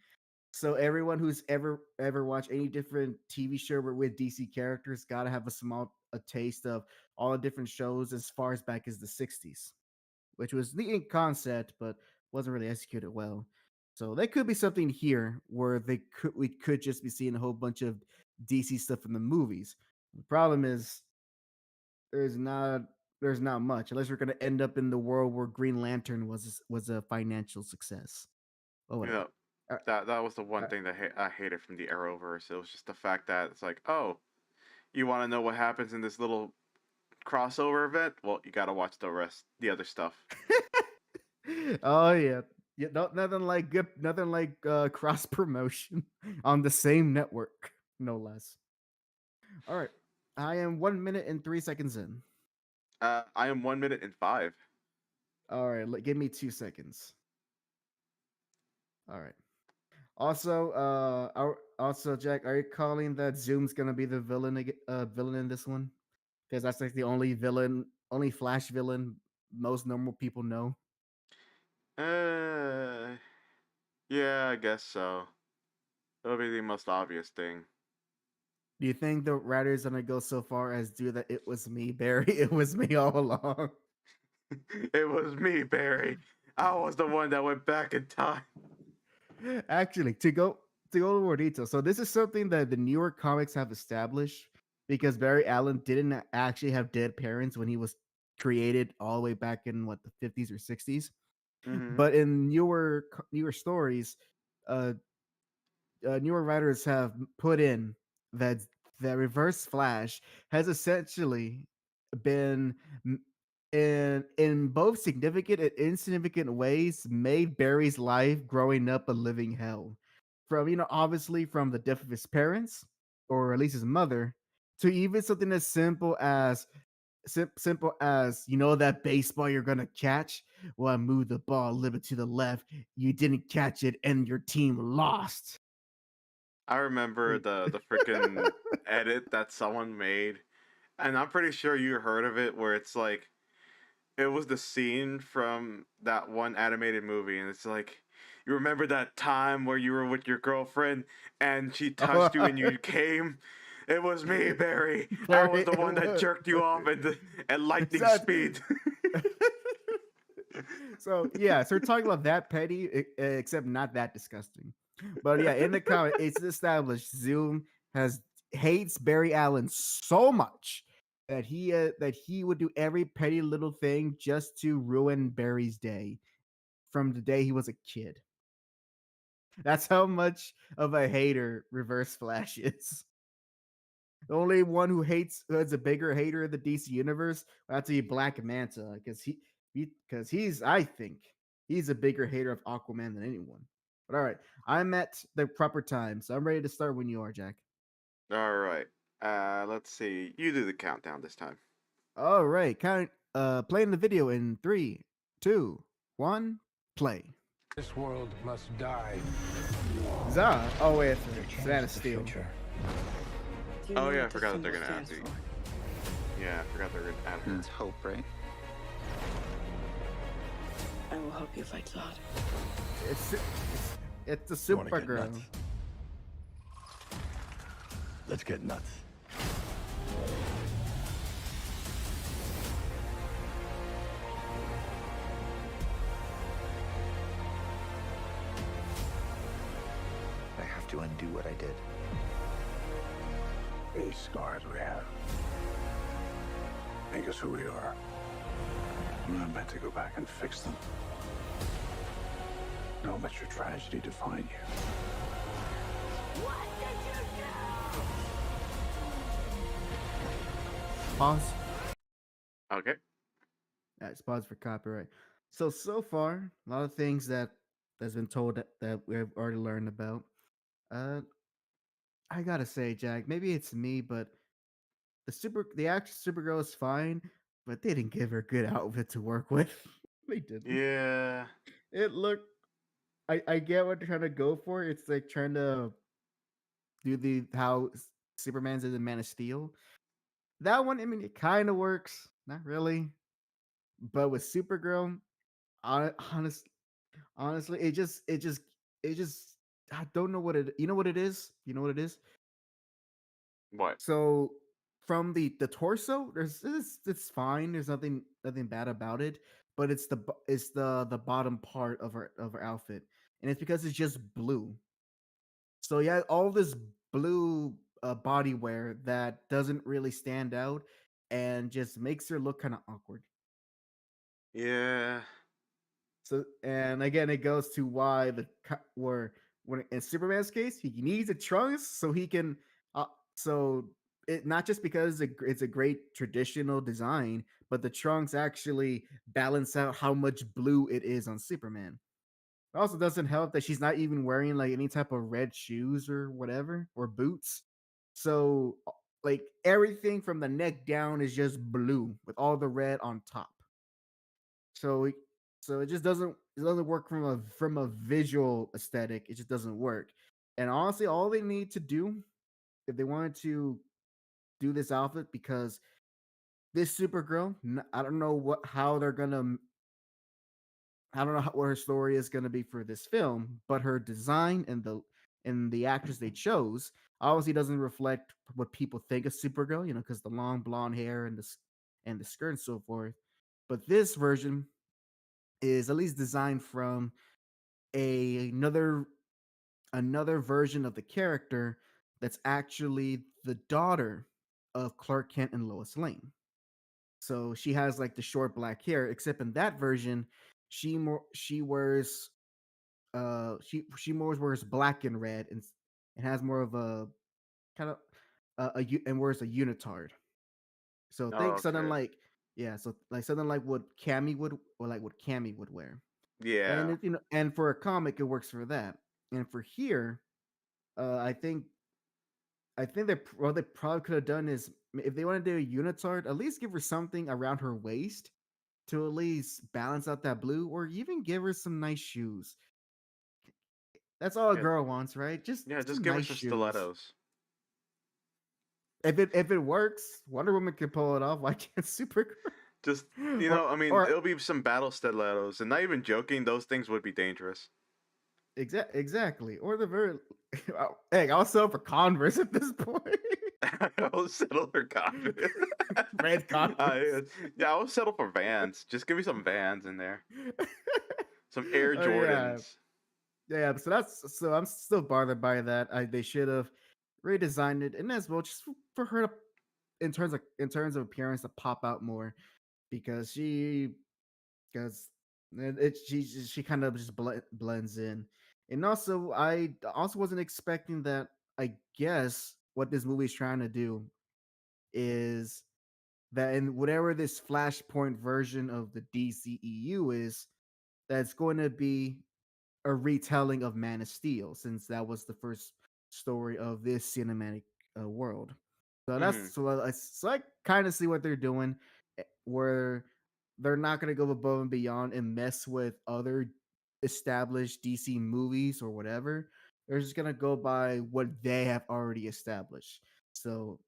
So everyone who's ever watched any different TV show with DC characters gotta have a taste of all the different shows as far as back as the 60s, which was the in concept, but wasn't really executed well. So there could be something here where we could just be seeing a whole bunch of DC stuff in the movies. The problem is there's not there's not much unless we're gonna end up in the world where Green Lantern was a financial success. Oh You know, whatever. Uh, that was the one uh, thing that I hated from the Arrowverse. It was just the fact that it's like, oh, you want to know what happens in this little crossover event? Well, you got to watch the other stuff. oh yeah. Yeah, nothing like cross promotion on the same network, no less. All right, I am 1 minute and 3 seconds in. I am 1 minute and 5. All right, give me 2 seconds. All right. Also, also, Jack, are you calling that Zoom's gonna be the villain in this one? Because that's like the only Flash villain most normal people know. Uh, yeah, I guess so. It'll be the most obvious thing. Do you think the writers are gonna go so far as do that? It was me, Barry. It was me all along. It was me, Barry. I was the one that went back in time. Actually, to go into more detail, so this is something that the New York comics have established because Barry Allen didn't actually have dead parents when he was created all the way back in what the 50s or 60s. Mm-hmm. But in newer stories, uh, newer writers have put in that Reverse Flash has essentially been in both significant and insignificant ways made Barry's life growing up a living hell. From obviously from the death of his parents, or at least his mother, to even something as simple as that baseball you're gonna catch. Well, I moved the ball a little bit to the left. You didn't catch it, and your team lost. I remember the freaking edit that someone made, and I'm pretty sure you heard of it, where it's like, it was the scene from that one animated movie, and it's like, you remember that time where you were with your girlfriend and she touched you and you came? It was me, Barry. I was the one that jerked you off at lightning speed. So yeah, so we're talking about that petty, except not that disgusting. But yeah, in the comic, it's established Zoom hates Barry Allen so much that he would do every petty little thing just to ruin Barry's day from the day he was a kid. That's how much of a hater Reverse Flash is. The only one who is a bigger hater of the DC universe would have to be Black Manta, because I think he's a bigger hater of Aquaman than anyone. But all right, I'm at the proper time, so I'm ready to start when you are, Jack. All right. Let's see. You do the countdown this time. All right, playing the video in 3, 2, 1, play. This world must die. Zah. Oh wait, There Savannah changes the Steel. future. Oh yeah, I forgot that they're gonna add the. Yeah, I forgot they're gonna add her. It's hope, right? I will help you fight God. It's a You wanna get Supergirl. nuts? Let's get nuts. to undo what I did. These scars we have make us who we are. We're not meant to go back and fix them. Don't let your tragedy define you. Pause. Okay. That's pause for copyright. So far, a lot of things that's been told that we've already learned about. Uh, I gotta say, Jack, maybe it's me, but the actress Supergirl is fine, but they didn't give her a good outfit to work with. They didn't. Yeah. It looked. I get what they're trying to go for. It's like trying to do the how Superman's in the Man of Steel. That one, I mean, it kind of works. Not really, but with Supergirl, honest, honestly, it just. I don't know what it. You know what it is. You know what it is. What? So from the torso, it's fine. There's nothing bad about it, but it's the bottom part of her outfit, and it's because it's just blue. So yeah, all this blue body wear that doesn't really stand out and just makes her look kind of awkward. Yeah. So and again, it goes to why where when in Superman's case, he needs a trunks so he can. Uh, so it not just because it's a great traditional design, but the trunks actually balance out how much blue it is on Superman. It also doesn't help that she's not even wearing like any type of red shoes or whatever or boots. So like everything from the neck down is just blue with all the red on top. So so it doesn't work from a visual aesthetic. It just doesn't work. And honestly, all they need to do if they wanted to do this outfit because this Supergirl, I don't know I don't know what her story is gonna be for this film, but her design and the actress they chose obviously doesn't reflect what people think of Supergirl, because the long blonde hair and and the skirt and so forth. But this version is at least designed from another version of the character that's actually the daughter of Clark Kent and Lois Lane. So she has like the short black hair, except in that version, she wears she more wears black and red and has more of a kind of and wears a unitard. So think something Okay. like yeah, so like something like what Cammy would or like what Cammy would wear. And Yeah. and for a comic, it works for that. And for here, I think what they probably could have done is if they want to do a unitard, at least give her something around her waist to at least balance out that blue, or even give her some nice shoes. That's all a Yeah. girl wants, right? Just Yeah. Just some give her nice some shoes. stilettos. If it works, Wonder Woman can pull it off. Why can't Supergirl? Just Or I mean, or it'll be some battle stilettos, and not even joking. Those things would be dangerous. exactly. Or the very hey, I'll sell for Converse at this point. I'll settle for Converse. Red Converse. Yeah, I'll settle for Vans. Just give me some Vans in there. Some Air Oh yeah. Jordans. Yeah, so I'm still bothered by that. They should have redesigned it, and as well just for her to, in terms of appearance, to pop out more because because she kind of just blends in, and also I also wasn't expecting that. I guess what this movie is trying to do is that in whatever this Flashpoint version of the DCEU is, that's going to be a retelling of Man of Steel, since that was the first story of this cinematic world. So Hmm. I kind of see what they're doing, where they're not going to go above and beyond and mess with other established DC movies or whatever. They're just going to go by what they have already established. So,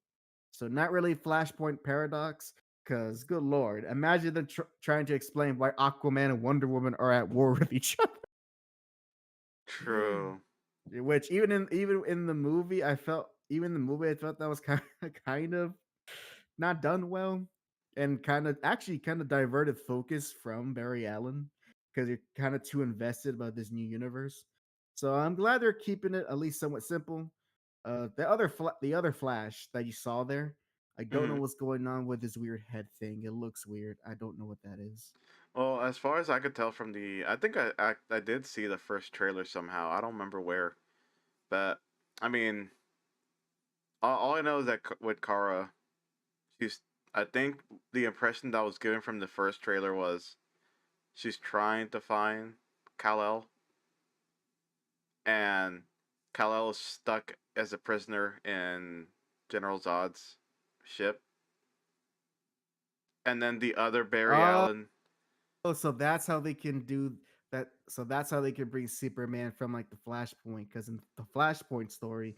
so not really Flashpoint paradox. Because, good lord, imagine them trying to explain why Aquaman and Wonder Woman are at war with each other. True. Which even in the movie, I felt that was kind of not done well, and kind of diverted focus from Barry Allen because you're kind of too invested about this new universe. So I'm glad they're keeping it at least somewhat simple. The other Flash that you saw there, I don't know Mhm. what's going on with this weird head thing. It looks weird. I don't know what that is. Well, as far as I could tell from I think I did see the first trailer somehow. I don't remember where, but I mean, all I know is that with Kara, she's. I think the impression that was given from the first trailer was she's trying to find Kal-El, and Kal-El is stuck as a prisoner in General Zod's ship, and then the other Barry Oh, Allen. so that's how they can do that. So that's how they can bring Superman from like the Flashpoint, because in the Flashpoint story,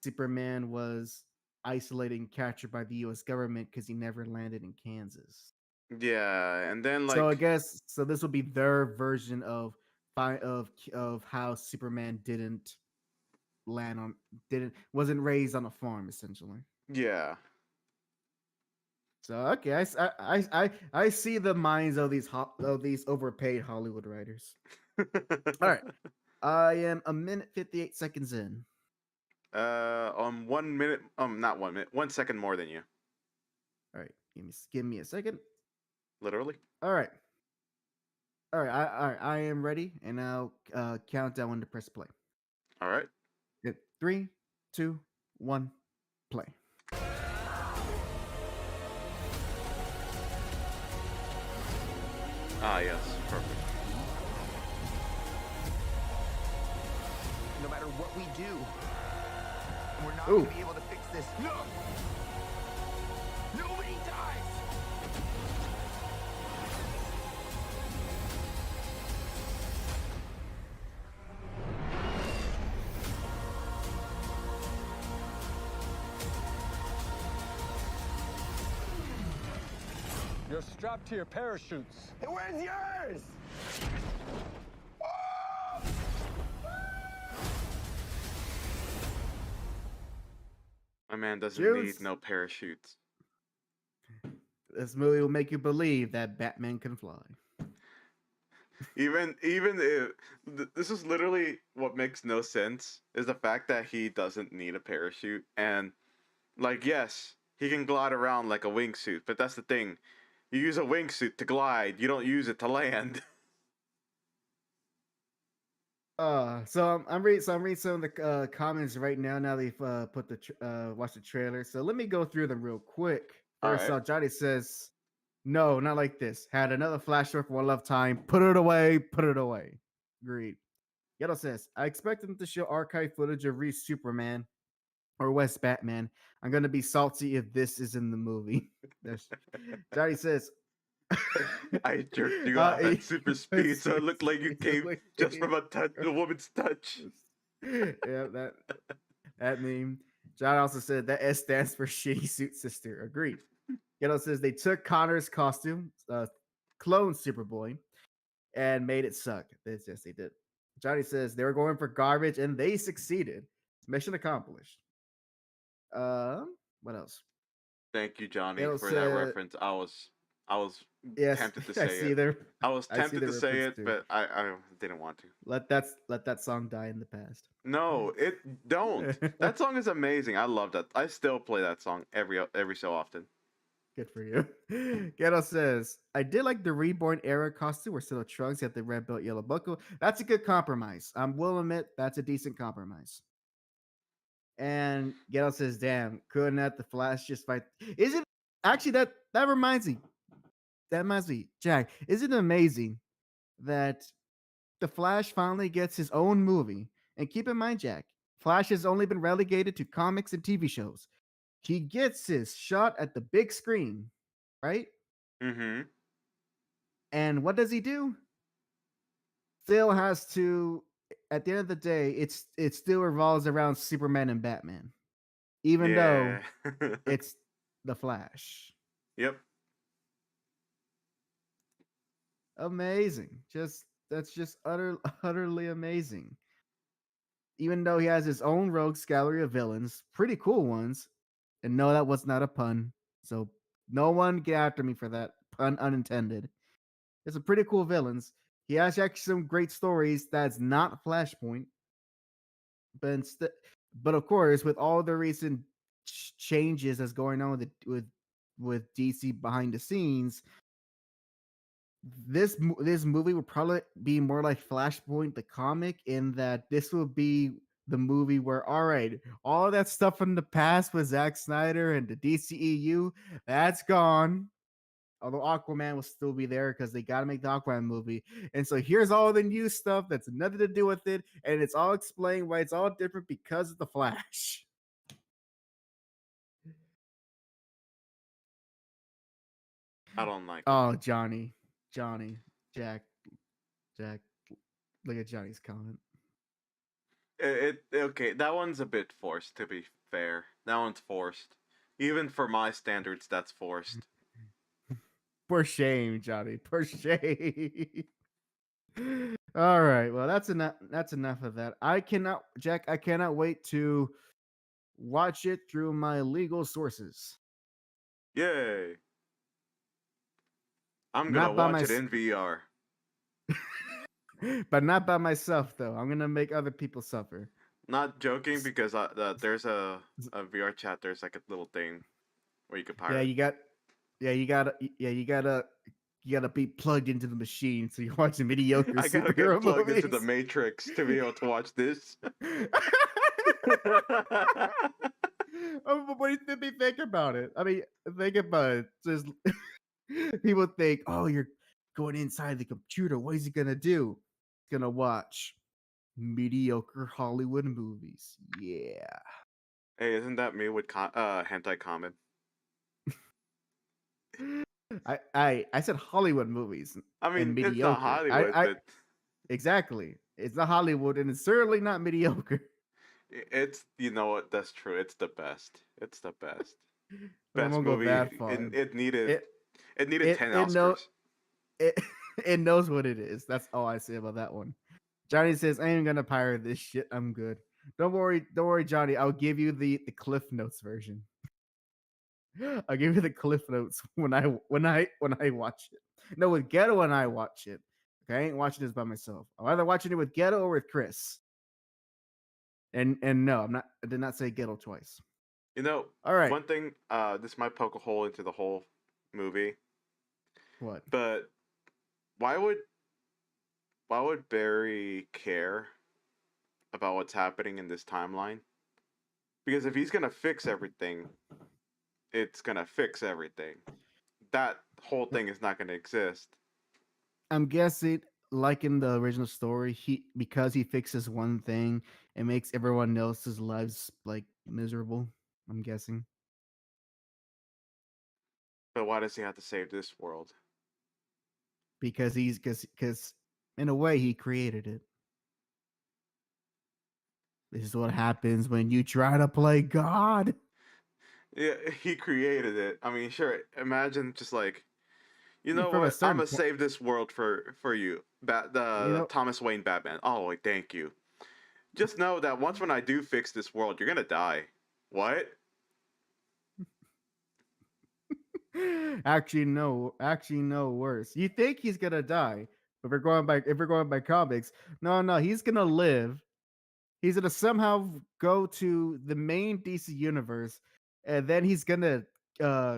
Superman was isolated and captured by the U.S. government because he never landed in Kansas. Yeah, and then So I like guess so. This will be their version of how Superman land on didn't wasn't raised on a farm essentially. yeah. So okay, I see the minds of these overpaid Hollywood writers. All right, I am a minute 58 seconds in. On 1 minute, not 1 minute, 1 second more than you, All right, give me a second. literally. All right, all right, I am ready, and I'll count down when to press play. All right. Good. 3, 2, 1, play. Ah, yes, perfect. No matter what we do, we're not Ooh. going to be able to fix this. No! Nobody dies! You're strapped to your parachutes. Hey, where's yours? My man doesn't Juice. need no parachutes. This movie will make you believe that Batman can fly. Even if this is literally what makes no sense is the fact that he doesn't need a parachute, and like, yes, he can glide around like a wingsuit, but that's the thing. You use a wingsuit to glide, you don't use it to land. I'm reading some of the comments right now. Now they've put watched the trailer. So let me go through them real quick. First Alright. off, Johnny says, "No, not like this. Had another flash short for one love time. Put it away. Put it away." Agreed. Yellow says, "I expect them to show archive footage of Reese Superman or West Batman. I'm gonna be salty if this is in the movie." Johnny says, I jerked you off at super speed, so it looked like you Super came just from a woman's touch. Yeah, that meme. John also said that S stands for shitty suit sister. Agreed. Ghetto says they took Connor's costume, clone Superboy, and made it suck. Yes, they did. Johnny says they were going for garbage and they succeeded. Mission accomplished. What else? Thank you, Johnny, Ghetto for that said, reference. I was yes, tempted to I say see it. there. I was I see tempted the to say reference it, too. but I didn't want to. Let that song die in the past. No, it don't. That song is amazing. I love that. I still play that song every so often. Good for you. Ghetto says, I did like the Reborn era costume where still Trunks had the red belt, yellow buckle. That's a good compromise. I will admit that's a decent compromise. And Ghetto says, damn, couldn't let the Flash just fight. Is it actually that reminds me? That reminds me, Jack, isn't it amazing that the Flash finally gets his own movie? And keep in mind, Jack, Flash has only been relegated to comics and TV shows. He gets his shot at the big screen, right? Mm-hmm. And what does he do? Still has to. At the end of the day, it still revolves around Superman and Batman, even though Yeah. it's the Flash. Yep. Amazing. That's just utterly amazing. Even though he has his own rogues gallery of villains, pretty cool ones. And no, that was not a pun. So no one get after me for that pun unintended. There's some pretty cool villains. He has actually some great stories that's not Flashpoint. but instead, but of course, with all the recent changes that's going on with DC behind the scenes, this movie would probably be more like Flashpoint the comic, in that this will be the movie where, all right, all that stuff from the past with Zack Snyder and the DCEU, that's gone. Although Aquaman will still be there because they got to make the Aquaman movie. And so here's all the new stuff that's nothing to do with it. And it's all explained why it's all different because of the Flash. I don't like it. Oh, Johnny, Jack. Look at Johnny's comment. Okay, that one's a bit forced, to be fair. That one's forced. Even for my standards, that's forced. For shame, Johnny. For shame. All right. Well, that's enough. That's enough of that. Jack. I cannot wait to watch it through my legal sources. Yay! I'm Not gonna by watch it my- in VR. But not by myself, though. I'm gonna make other people suffer. Not joking, because there's a VR chat. There's like a little thing where you can pirate. You gotta be plugged into the machine so you're watching mediocre I gotta superhero get plugged movies. into the Matrix to be able to watch this. Oh, but what do you think about it? I mean, think about it. Just people think, oh, you're going inside the computer. What is he gonna do? He's gonna watch mediocre Hollywood movies. Yeah. Hey, isn't that me with hentai comment? I said Hollywood movies. I mean, And it's mediocre. not Hollywood, but Exactly. It's not Hollywood, and it's certainly not mediocre. it's, you know what? That's true. It's the best. It's the best. I Best won't go movie. that far. It needed. It needed it- 10 it Oscars. know- It it knows what it is. That's all I say about that one. Johnny says, I ain't gonna pirate this shit. I'm good. Don't worry, Johnny. I'll give you the Cliff Notes version. I'll give you the Cliff Notes when I watch it. No, with Ghetto when I watch it. Okay, I ain't watching this by myself. I'm either watching it with Ghetto or with Chris. And no, I'm not. I did not say Ghetto twice. You know, All right. one thing, this might poke a hole into the whole movie, What? but why would Barry care about what's happening in this timeline? Because if he's gonna fix everything, it's gonna fix everything. That whole thing is not gonna exist. I'm guessing, like in the original story, because he fixes one thing, it makes everyone else's lives like miserable. I'm guessing. But why does he have to save this world? Because in a way he created it. This is what happens when you try to play God. Yeah, he created it. I mean, sure. Imagine just like, you know From a what? certain I'm gonna po- save this world for you. The Thomas Wayne Batman. Oh, wait, thank you. Just know that once when I do fix this world, you're gonna die. What? Actually, no. Worse. You think he's gonna die, but if we're going by comics, no. He's gonna live. He's gonna somehow go to the main DC universe, and then he's gonna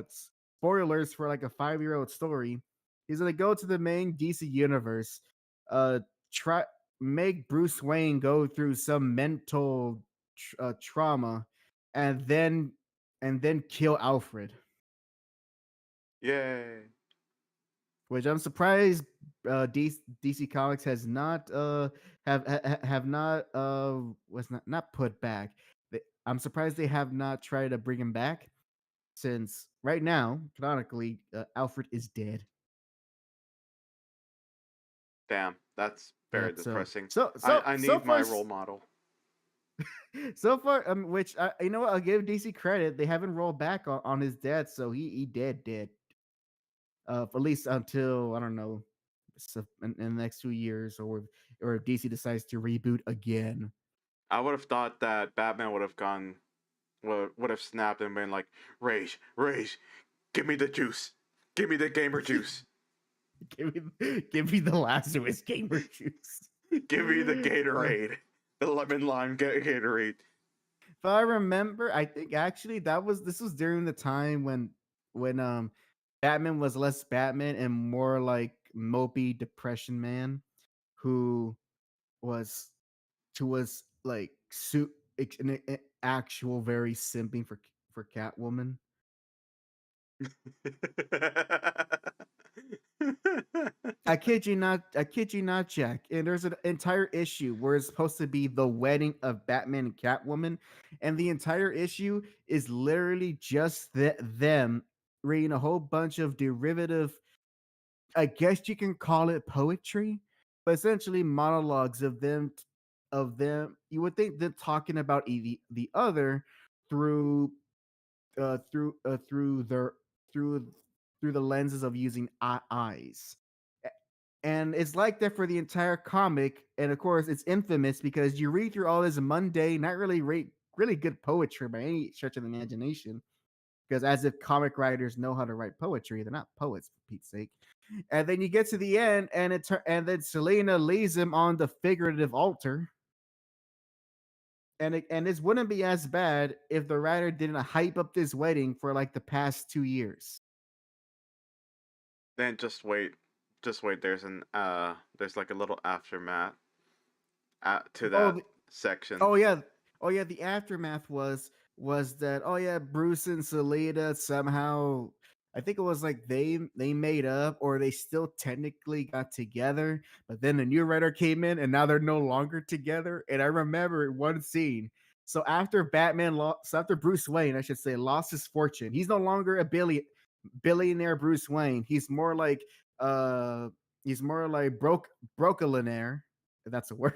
spoilers for like a 5-year-old story. He's gonna go to the main DC universe, try make Bruce Wayne go through some mental trauma, and then kill Alfred. Yay. Which I'm surprised DC Comics has not have not was not put back. I'm surprised they have not tried to bring him back, since right now canonically Alfred is dead. Damn, that's very Yeah, so- depressing. so I so need my far- role model. So far, which you know what, I'll give DC credit. They haven't rolled back on his death, so he dead. For at least until, I don't know, in the next 2 years, or if DC decides to reboot again. I would have thought that Batman would have snapped and been like, Rage, give me the juice. Give me the gamer juice. Give me the Lazarus gamer juice. Give me the Gatorade. The lemon lime Gatorade. If I remember, I think actually this was during the time when Batman was less Batman and more like mopey depression man who was like an actual very simping for Catwoman. I kid you not, Jack. And there's an entire issue where it's supposed to be the wedding of Batman and Catwoman, and the entire issue is literally just them reading a whole bunch of derivative, I guess you can call it poetry, but essentially monologues of them. You would think they're talking about the other through through their through through the lenses of using eyes. And it's like that for the entire comic. And of course, it's infamous because you read through all this mundane, not really really good poetry by any stretch of the imagination. Because as if comic writers know how to write poetry, they're not poets for Pete's sake. And then you get to the end, and and then Selena leaves him on the figurative altar. And this wouldn't be as bad if the writer didn't hype up this wedding for like the past 2 years. Then just wait. Just wait. There's like a little aftermath to that section. Oh yeah. Oh yeah, the aftermath was that oh yeah, Bruce and Selena somehow I think it was like they made up or they still technically got together, but then a new writer came in and now they're no longer together. And I remember one scene. So after Bruce Wayne, I should say, lost his fortune, he's no longer a billionaire Bruce Wayne. He's more like broke-a-lionaire, if that's a word.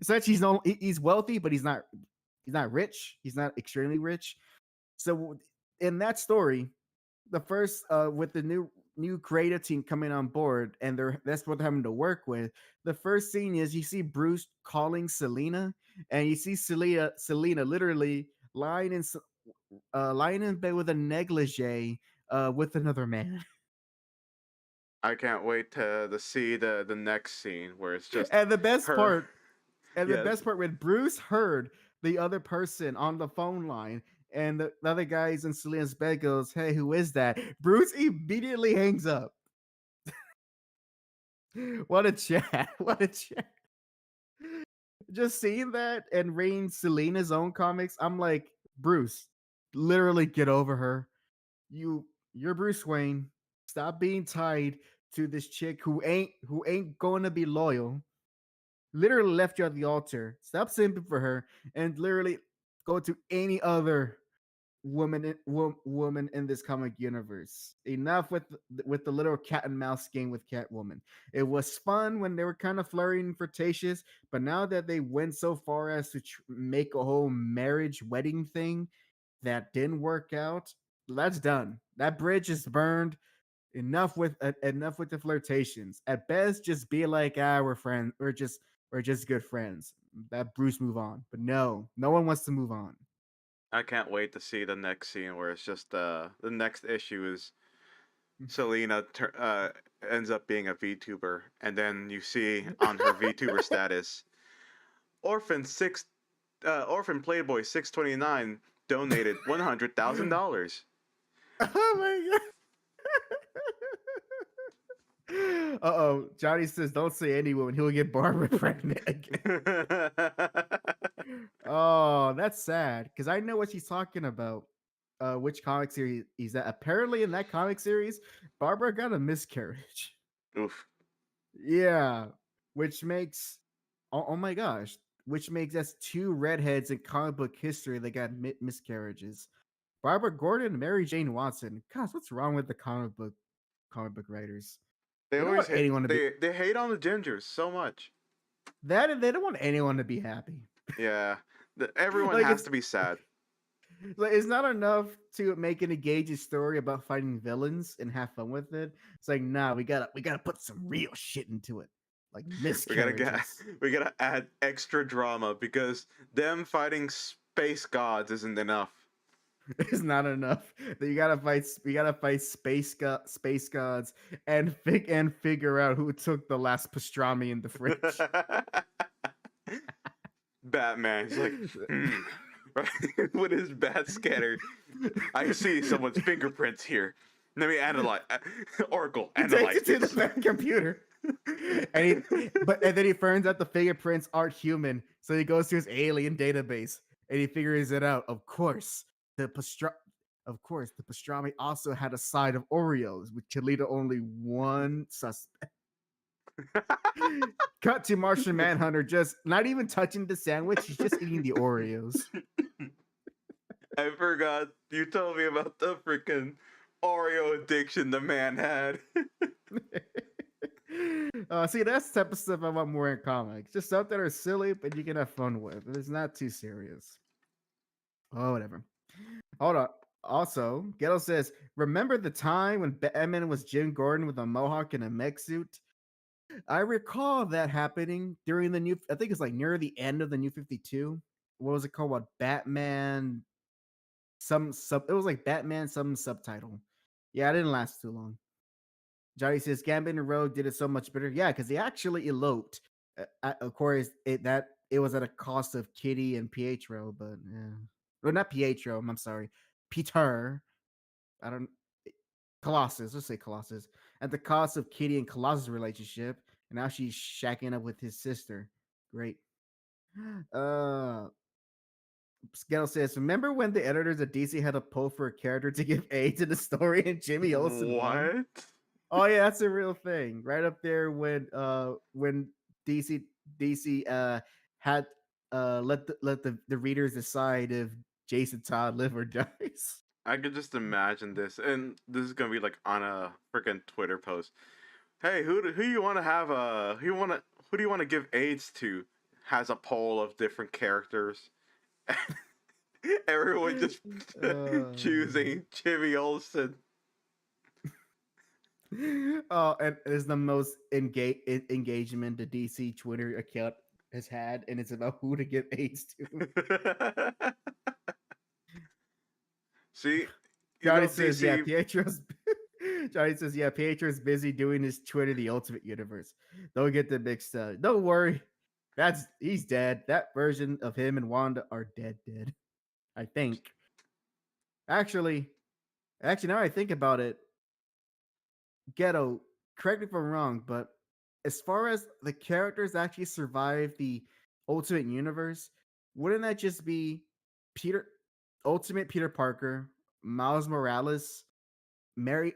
Essentially, he's wealthy, but he's not rich. He's not extremely rich. So in that story, the first with the new creative team coming on board, and that's what they're having to work with. The first scene is you see Bruce calling Selena, and you see Selena literally lying in bed with a negligee with another man. I can't wait to see the next scene where it's just And the best her. part, and the Yes. best part when Bruce heard the other person on the phone line, and the other guy's in Selena's bed goes, "Hey, who is that?" Bruce immediately hangs up. What a chat! What a chat! Just seeing that and reading Selena's own comics, I'm like, Bruce, literally get over her. You're Bruce Wayne. Stop being tied to this chick who ain't going to be loyal. Literally left you at the altar. Stop simping for her and literally go to any other woman in this comic universe. Enough with the little cat and mouse game with Catwoman. It was fun when they were kind of flirting and flirtatious, but now that they went so far as to make a whole marriage wedding thing that didn't work out, that's done. That bridge is burned. Enough with the flirtations. At best, just be like, we're friends. We're just good friends. That Bruce move on. But no one wants to move on. I can't wait to see the next scene where it's just the next issue is Selena ends up being a VTuber, and then you see on her VTuber status, Orphan Playboy 629 donated $100,000. Oh my god. Uh-oh. Johnny says, don't say any woman. He'll get Barbara pregnant again. Oh, that's sad. Because I know what she's talking about. Which comic series is that? Apparently in that comic series, Barbara got a miscarriage. Oof. Yeah. Which makes oh my gosh. Which makes us two redheads in comic book history that got miscarriages. Barbara Gordon and Mary Jane Watson. Gosh, what's wrong with the comic book writers? They don't always want anyone to be they hate on the gingers so much. that, and they don't want anyone to be happy. Yeah, everyone Like, has it's- to be sad. Like, it's not enough to make an engaging story about fighting villains and have fun with it. It's like, nah, we gotta put some real shit into it, like miscarriages. We gotta add extra drama because them fighting space gods isn't enough. It's not enough. We gotta fight space gods and figure out who took the last pastrami in the fridge. Batman. He's like, right? With his bat scanner. I see someone's fingerprints here. Let me analyze. Oracle, He analyze takes it to this. the back computer. and then he finds out the fingerprints aren't human. So he goes to his alien database and he figures it out. Of course, the pastrami also had a side of Oreos, which could lead to only one suspect. Cut to Martian Manhunter just not even touching the sandwich, he's just eating the Oreos. I forgot you told me about the freaking Oreo addiction the man had. See, that's the type of stuff I want more in comics. Just stuff that are silly, but you can have fun with. It's not too serious. Oh, whatever. Hold on. Also, Ghetto says, remember the time when Batman was Jim Gordon with a mohawk and a mech suit? I recall that happening during the new, I think it's like near the end of the new 52. What was it called? What, Batman? It was like Batman, some subtitle. Yeah, it didn't last too long. Johnny says Gambit and Rogue did it so much better. Yeah, because they actually eloped. Of course, it was at a cost of Kitty and Pietro, but yeah. Well, not Pietro. I'm sorry, Peter. I don't. Colossus. Let's say Colossus. At the cost of Kitty and Colossus' relationship, and now she's shacking up with his sister. Great. Skell says, remember when the editors at DC had a poll for a character to give AIDS in the story and Jimmy Olsen won? What? Oh yeah, that's a real thing. Right up there when DC had let the readers decide if Jason Todd live or dies. I could just imagine this, and this is gonna be like on a freaking Twitter post. Hey, who do you want to have? Who do you want to give AIDS to? Has a poll of different characters. Everyone just choosing Jimmy Olsen. Oh, and it's the most engagement the DC Twitter account has had, and it's about who to give AIDS to. See, Johnny says, DC... yeah, Pietro's. Johnny says, yeah, Pietro's busy doing his Twitter, the Ultimate Universe. Don't get the mixed up. Don't worry, he's dead. That version of him and Wanda are dead. I think. Actually, now I think about it, Ghetto, correct me if I'm wrong, but as far as the characters actually survive the Ultimate Universe, wouldn't that just be Ultimate Peter Parker, Miles Morales,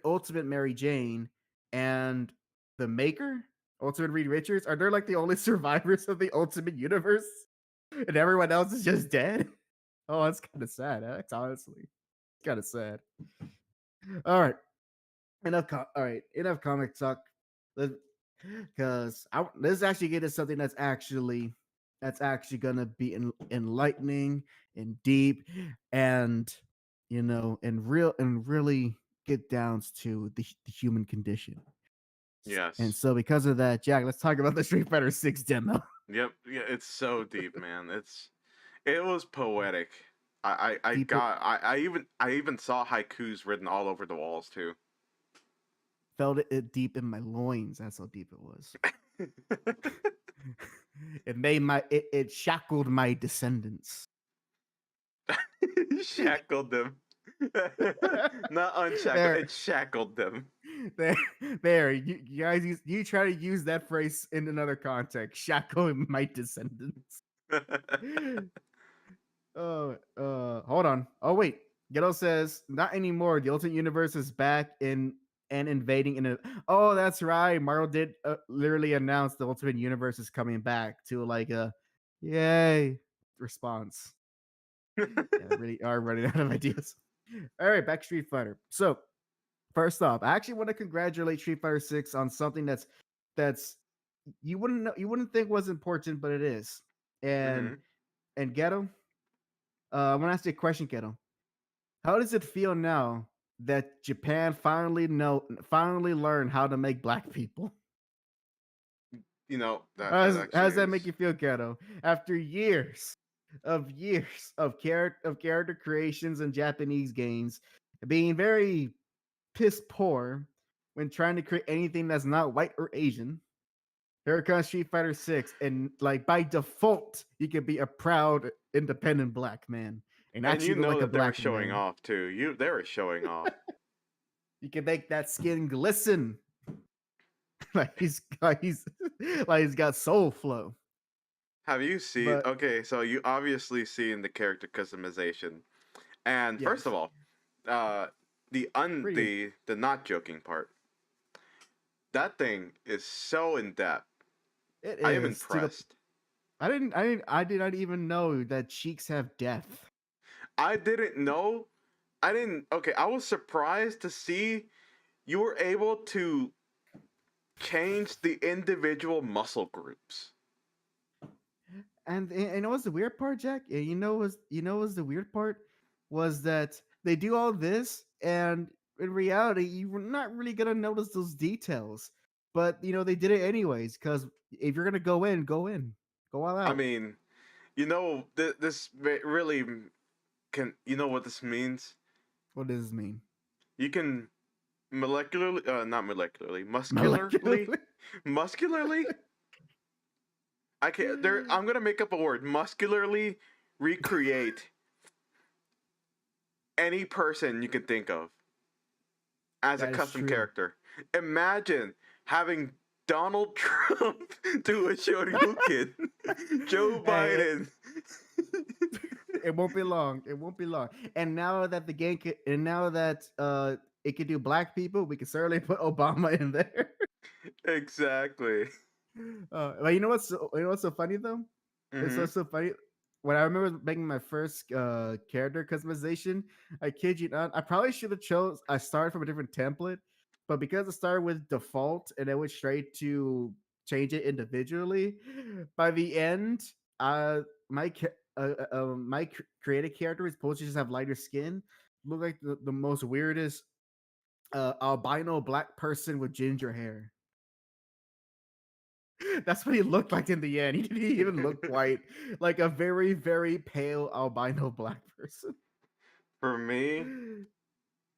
Ultimate Mary Jane, and the Maker, Ultimate Reed Richards? Are they like the only survivors of the Ultimate Universe? And everyone else is just dead? Oh, that's kind of sad. That's honestly kind of sad. All right. Enough comic talk. Because let's actually get to something that's actually gonna be enlightening and deep, and and really get down to the human condition. Yes. And so because of that, Jack, let's talk about the Street Fighter 6 demo. Yep. Yeah, it's so deep, man. It was poetic. I even saw haikus written all over the walls too. Felt it deep in my loins. That's how deep it was. It shackled my descendants. Shackled them. Not unshackled. It shackled them. There. You guys you try to use that phrase in another context. Shackle my descendants. Hold on. Oh wait. Ghetto says not anymore. The Ultimate Universe is back and invading in a. Oh, that's right. Marvel did literally announce the Ultimate Universe is coming back to like a yay response. Yeah, really are running out of ideas. All right, back to Street Fighter. So first off, I actually want to congratulate Street Fighter 6 on something that's you wouldn't think was important, but it is. And Ghetto, I want to ask you a question, Ghetto. How does it feel now that Japan finally learned how to make black people? How does that make you feel, Ghetto? After years of character creations in Japanese games being very piss poor when trying to create anything that's not white or Asian, Here comes Street Fighter 6, and like by default, you can be a proud, independent black man and And actually you look know like a that they were black showing man. off too. They were showing off. You can make that skin glisten. Like he's got soul flow. Have you seen? But Okay, so you obviously seen the character customization, and first yes, of all, pretty good. the not joking part. That thing is so in depth. It I am is to the. impressed. I did not even know that cheeks have depth. I didn't know. I didn't. Okay, I was surprised to see you were able to change the individual muscle groups. And you know what's the weird part, Jack? What's the weird part was that they do all this, and in reality, you're not really gonna notice those details. But they did it anyways because if you're gonna go in, go all I out. mean, this really can. You know what this means? What does this mean? You can molecularly, not molecularly, muscularly, Molecularly? muscularly. I can't. There. I'm gonna make up a word. Muscularly recreate any person you can think of as a That is custom true. character. Imagine having Donald Trump do a Shoryuken, Joe Hey, Biden. it won't be long. It won't be long. And now that the game can, and now that it can do black people, we can certainly put Obama in there. Exactly. But you know what's so funny though? It's Hmm. so funny. When I remember making my first character customization, I kid you not, I probably should have chose. I started from a different template, but because I started with default and then went straight to change it individually, by the end, my created character is supposed to just have lighter skin, look like the most weirdest albino black person with ginger hair. That's what he looked like in the end. He didn't even look white, like a very, very pale albino black person. For me,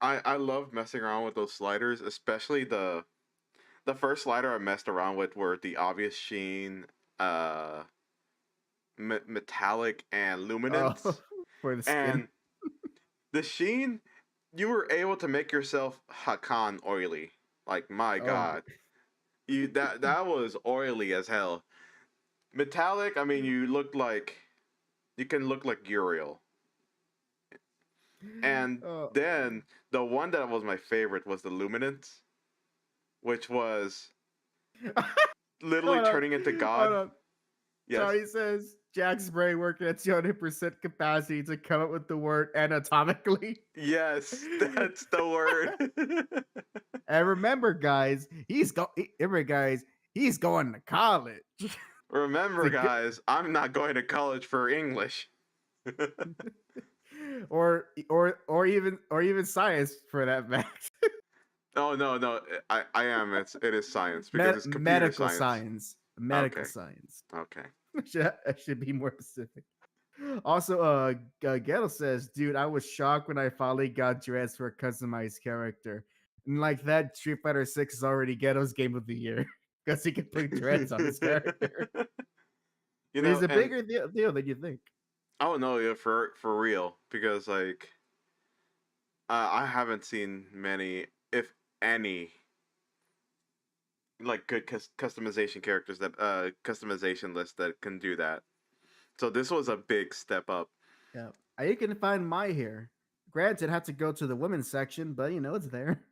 I love messing around with those sliders, especially the first slider I messed around with were the obvious sheen, uh, metallic, and Oh, luminance. for the skin. And the sheen, you were able to make yourself Hakan oily. Like my Oh, god, you that was oily as hell. Metallic, I mean, you can look like Uriel. And oh. then the one that was my favorite was the luminance, which was literally Hold on, turning into hold God. on. Yes. Tony says Jack's brain working at 200% capacity to come up with the word anatomically. Yes, that's the word. And remember, guys, he's going to college. Remember, To get, guys, I'm not going to college for English. or even science for that fact. Oh no, I am. It is science because it's computer Medical science. science. Medical Okay, science. okay. I should be more specific. Also, Ghetto says, dude, I was shocked when I finally got dressed for a customized character. And like that, Street Fighter 6 is already Ghetto's game of the year. Because he can put dreads on his character. You It's know, a and bigger deal than you think. oh no, yeah, for real, because like I haven't seen many, if any, like good customization characters that customization lists that can do that. So this was a big step up. Yeah. You can find my hair. Granted, had to go to the women's section, but it's there.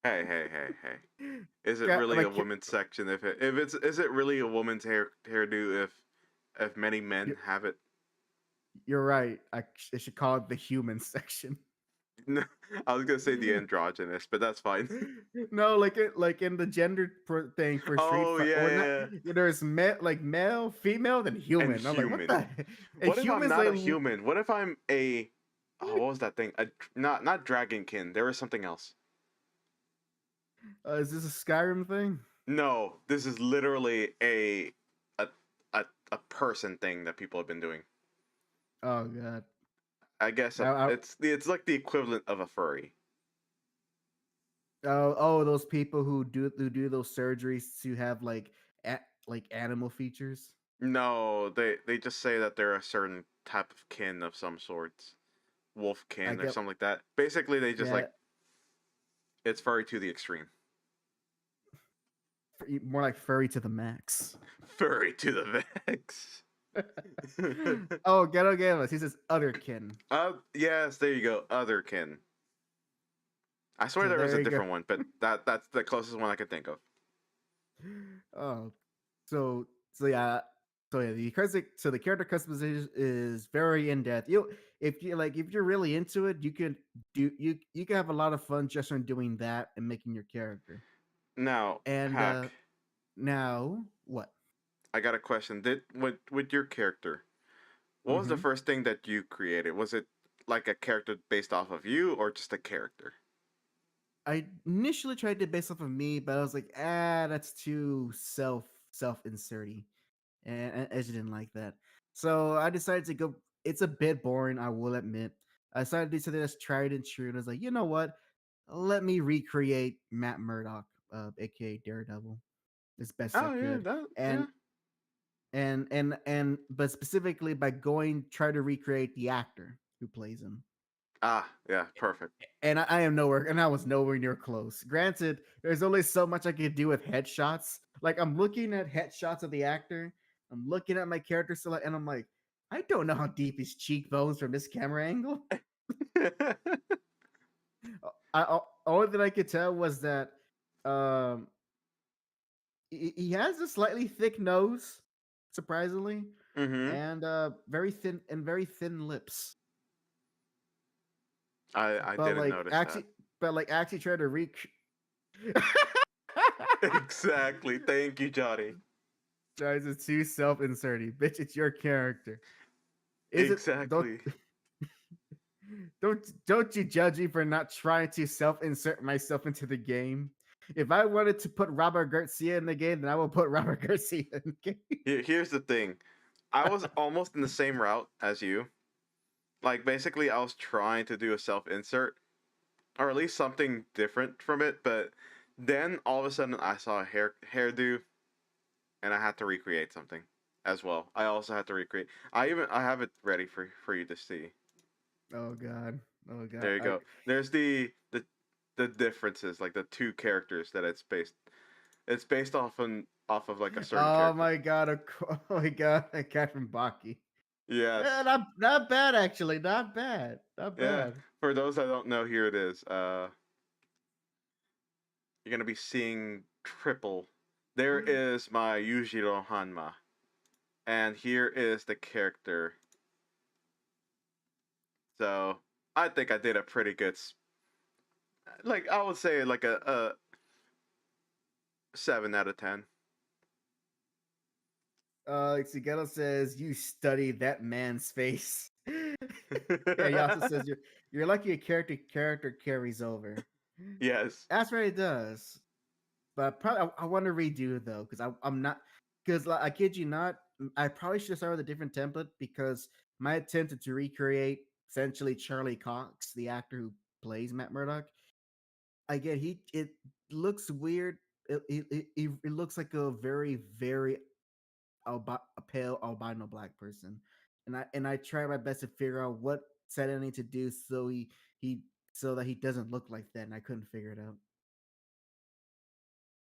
Hey. Is it Got really my a woman's section? If it's is it really a woman's hairdo if many men you're, have it? you're right. I should call it the human section. No, I was gonna say the androgynous, but that's fine. No, like in the gender thing for Street Oh Fighter, or not. yeah. There's like male, female, then And human. I'm like, what human. the? And What if I'm humans not like, a human? What if I'm a what was that thing? Not dragonkin. There was something else. is this a Skyrim thing? No, this is literally a a person thing that people have been doing. Oh god. I guess I, it's like the equivalent of a furry. those people who do those surgeries to have like like animal features? No, they just say that they're a certain type of kin of some sorts, wolf I kin or get something like that. Basically, they just like that it's furry to the extreme. more like furry to the max. Furry to the max. Oh, Ghetto Gameless. He says other kin. Yes, there you go. Other kin. I swear So there was there a you go. different one, but that's the closest one I could think of. Oh, so yeah, the character customization is very in depth. If you're really into it, you can have a lot of fun just on doing that and making your character. Now, And Hack, now what? I got a question. Did with your character, what was the hmm first thing that you created? Was it like a character based off of you or just a character? I initially tried to base off of me, but I was like, that's too self inserty, and I just didn't like that. So I decided to go. It's a bit boring, I will admit. I decided to do something that's tried and true, and I was like, you know what? Let me recreate Matt Murdock, aka Daredevil, as best I Oh yeah, could, that and yeah. but specifically by try to recreate the actor who plays him. Ah, yeah, perfect. And I am nowhere, and I was nowhere near close. Granted, there's only so much I could do with headshots. Like I'm looking at headshots of the actor, I'm looking at my character select, and I'm like, I don't know how deep his cheekbones from this camera angle. Only thing I could tell was that um, he has a slightly thick nose, surprisingly, Mm-hmm. and very thin lips. I But didn't like notice that. actually, actually try to rec. Exactly. Thank you, Johnny. Tries is too self-inserting. Bitch, it's your character. Is it Exactly. don't you judge me for not trying to self-insert myself into the game? If I wanted to put Robert Garcia in the game, then I will put Robert Garcia in the game. Here's the thing. I was almost in the same route as you. Like basically I was trying to do a self insert or at least something different from it, but then all of a sudden I saw a hairdo and I had to recreate something as well. I also had to recreate. I have it ready for you to see. Oh god. Oh god. There you go. There's the differences, like the two characters that it's based. It's based off of like a certain Oh character. my god. Oh my god. Catherine Baki. Yes. Not bad actually. Not bad. Not Yeah. bad. For those that don't know, here it is. You're gonna be seeing triple. There is my Yujiro Hanma, and here is the character. So I think I did a pretty good, like I would say like a 7 out of 10. Sigelo says you study that man's face. Yeah, he also says you're lucky a character carries over. Yes. That's what it does. But probably I want to redo though because I'm not because like, I kid you not, I probably should have started with a different template because my attempt to recreate essentially Charlie Cox, the actor who plays Matt Murdock. Again, it looks weird. It looks like a very a pale albino black person, and I try my best to figure out what set I need to do he so that he doesn't look like that, and I couldn't figure it out.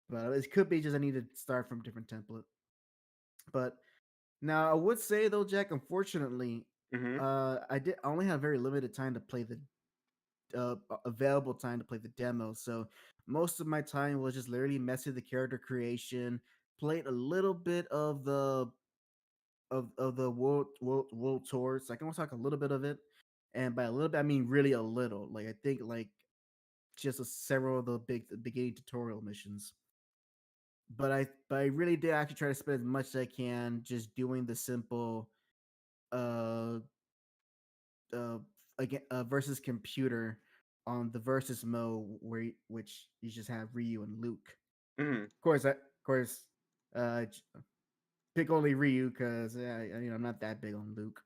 But it could be just I need to start from a different template. But now I would say though, Jack, unfortunately, Mhm. I only have very limited time to play the available time to play the demo. So most of my time was just literally messing with the character creation, played a little bit of the world tours. I can only talk a little bit of it, and by a little bit I mean really a little. Like I think like just several of the beginning tutorial missions. But I really did actually try to spend as much as I can just doing the simple uh uh again versus computer on the versus mode which you just have Ryu and Luke. Mhm. Of course pick only Ryu because I'm not that big on Luke,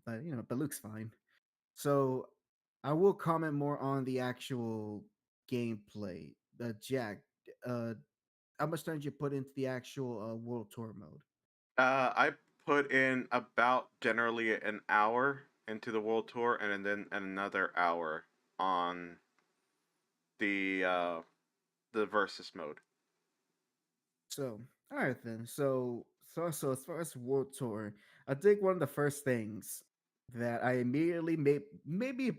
but but Luke's fine. So I will comment more on the actual gameplay. Jack, uh, how much time did you put into the actual world tour mode? I put in about generally an hour into the world tour, and then another hour on the versus mode. So, all right then. So as far as world tour, I think one of the first things that I immediately maybe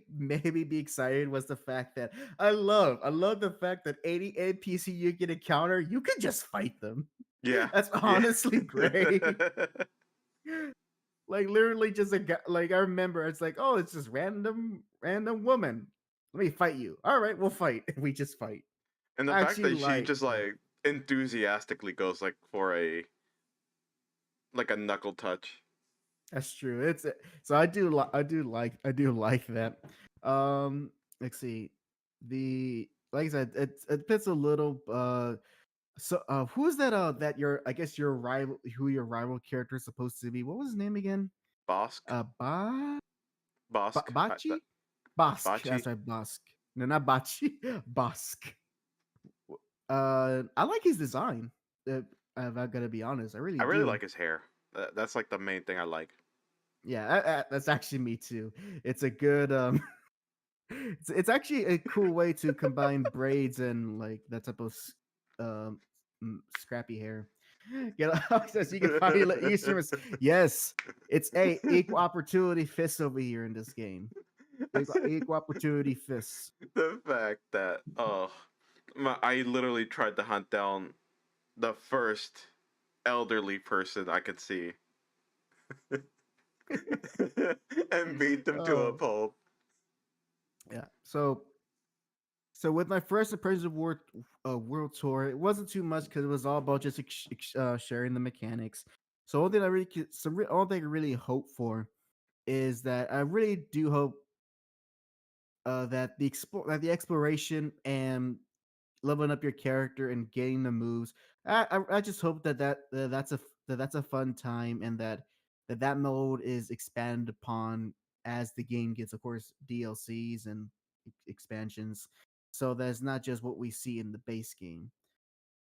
be excited was the fact that I love the fact that any NPC you can encounter, you can just fight them. Yeah, That's yeah. honestly great. Like literally just a guy, like I remember it's like, oh, it's just random woman. Let me fight you. All right, we'll fight. We just fight. And the I fact actually that she like just that. like enthusiastically goes like for a like a knuckle touch. That's true. So I do like that. Let's see. The like I said, it fits a little so who's that that your I guess your rival who your rival character is supposed to be? What was his name again? Bosk, Ba Bosk, Bachi? Bosk. That's Bachi. right, Bosk. No, not Bachi. Bosk. I like his design. I'm not gonna be honest. I really I really do. like his hair. That's like the main thing I like. Yeah, that's actually me too. It's a good it's actually a cool way to combine braids and like that type of um scrappy hair. You know, says you can finally Easterners. Yes, it's a equal opportunity fist over here in this game. Equal opportunity fists. The fact that I literally tried to hunt down the first elderly person I could see and beat them to a Oh pulp. yeah. So with my first impression of world tour, it wasn't too much because it was all about just sharing the mechanics. So all thing I really all thing I really hope for is that I really do hope that the exploration and leveling up your character and getting the moves. I just hope that's a fun time and that mode is expanded upon as the game gets, of course, DLCs and expansions. So that's not just what we see in the base game.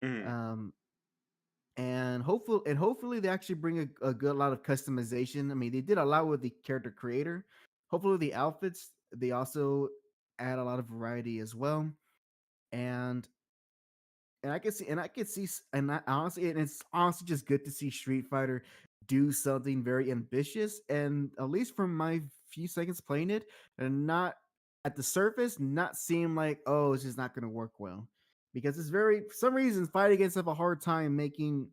Mhm. Um, hopefully they actually bring a good lot of customization. I mean, they did a lot with the character creator. Hopefully the outfits they also add a lot of variety as well. And and it's honestly just good to see Street Fighter do something very ambitious. And at least from my few seconds playing it, and not at the surface, not seem like, oh, it's just not going to work well, because it's very for some reasons fighting against have a hard time making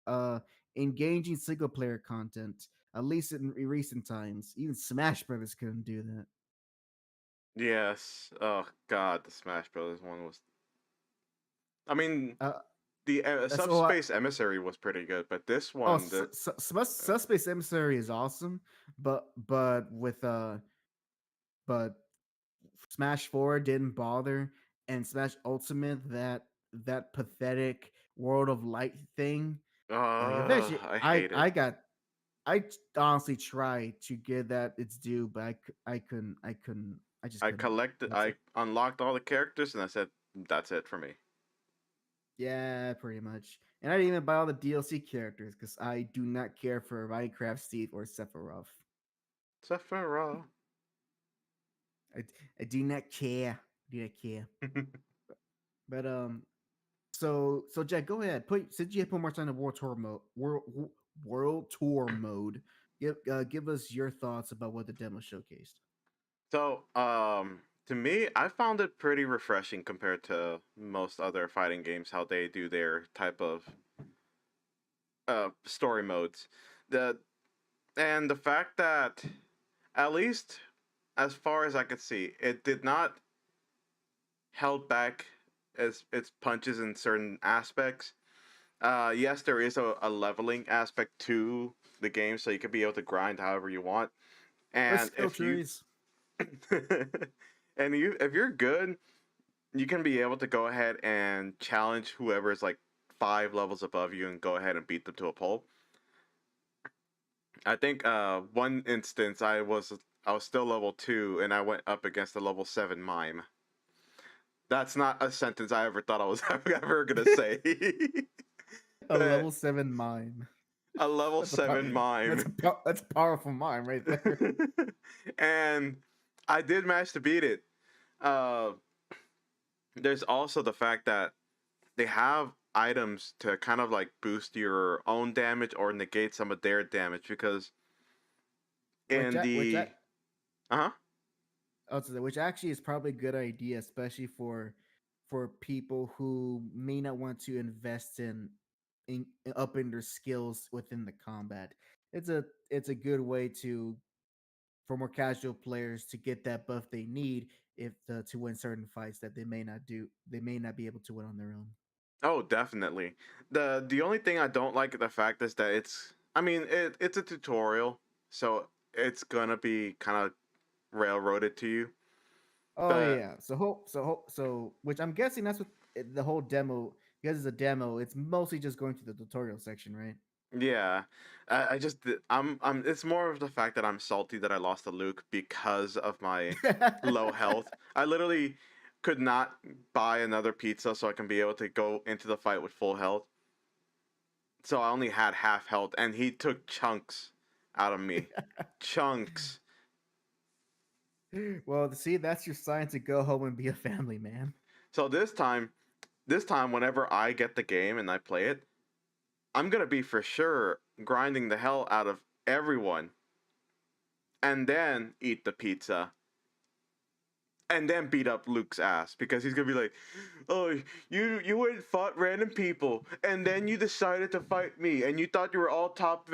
uh engaging single player content. At least in recent times, even Smash Brothers couldn't do that. Yes. Oh God, the Smash Brothers one was. I mean, Uh, the that's all. Subspace Emissary was pretty good, but this Oh, one, the uh, Subspace Emissary is awesome, but Smash 4 didn't bother, and Smash Ultimate that pathetic World of Light thing. Like eventually, I hate it. I honestly tried to give that its due, but I just I couldn't. collected, That's I it. unlocked all the characters, and I said, "That's it for me." Yeah, pretty much. And I didn't even buy all the DLC characters because I do not care for Minecraft Steve or Sephiroth. Sephiroth. I, I do not care. Do not care. But so Jack, go ahead. Since you put more time in world tour mode, give us your thoughts about what the demo showcased. So, to me, I found it pretty refreshing compared to most other fighting games, how they do their type of story modes. The and the fact that, at least as far as I could see, it did not held back as its punches in certain aspects. Yes, there is a leveling aspect to the game, so you can be able to grind however you want. With And skill trees. if you're good, you can be able to go ahead and challenge whoever's like 5 levels above you and go ahead and beat them to a pulp. I think one instance I was still level 2 and I went up against a level 7 mime. That's not a sentence I ever thought I was ever gonna say. A But level 7 mime. a level That's a pow- 7 mime. that's a powerful mime right there. And I did manage to beat it. Uh, there's also the fact that they have items to kind of like boost your own damage or negate some of their damage because in Which the uh-huh. which actually is probably a good idea, especially for people who may not want to invest in upping their skills within the combat. It's a good way for more casual players to get that buff they need to win certain fights that they may not be able to win on their own. Oh, definitely. The only thing I don't like the fact is that it's a tutorial, so it's gonna be kind of railroaded to you. Oh But yeah. So which I'm guessing that's what the whole demo, because it's a demo, it's mostly just going to the tutorial section, right? yeah, I'm. It's more of the fact that I'm salty that I lost to Luke because of my low health. I literally could not buy another pizza so I can be able to go into the fight with full health. So I only had half health, and he took chunks out of me. Chunks. Well, see, that's your sign to go home and be a family man. So this time, whenever I get the game and I play it, I'm gonna be for sure grinding the hell out of everyone, and then eat the pizza, and then beat up Luke's ass because he's gonna be like, "Oh, you went and fought random people, and then you decided to fight me, and you thought you were all top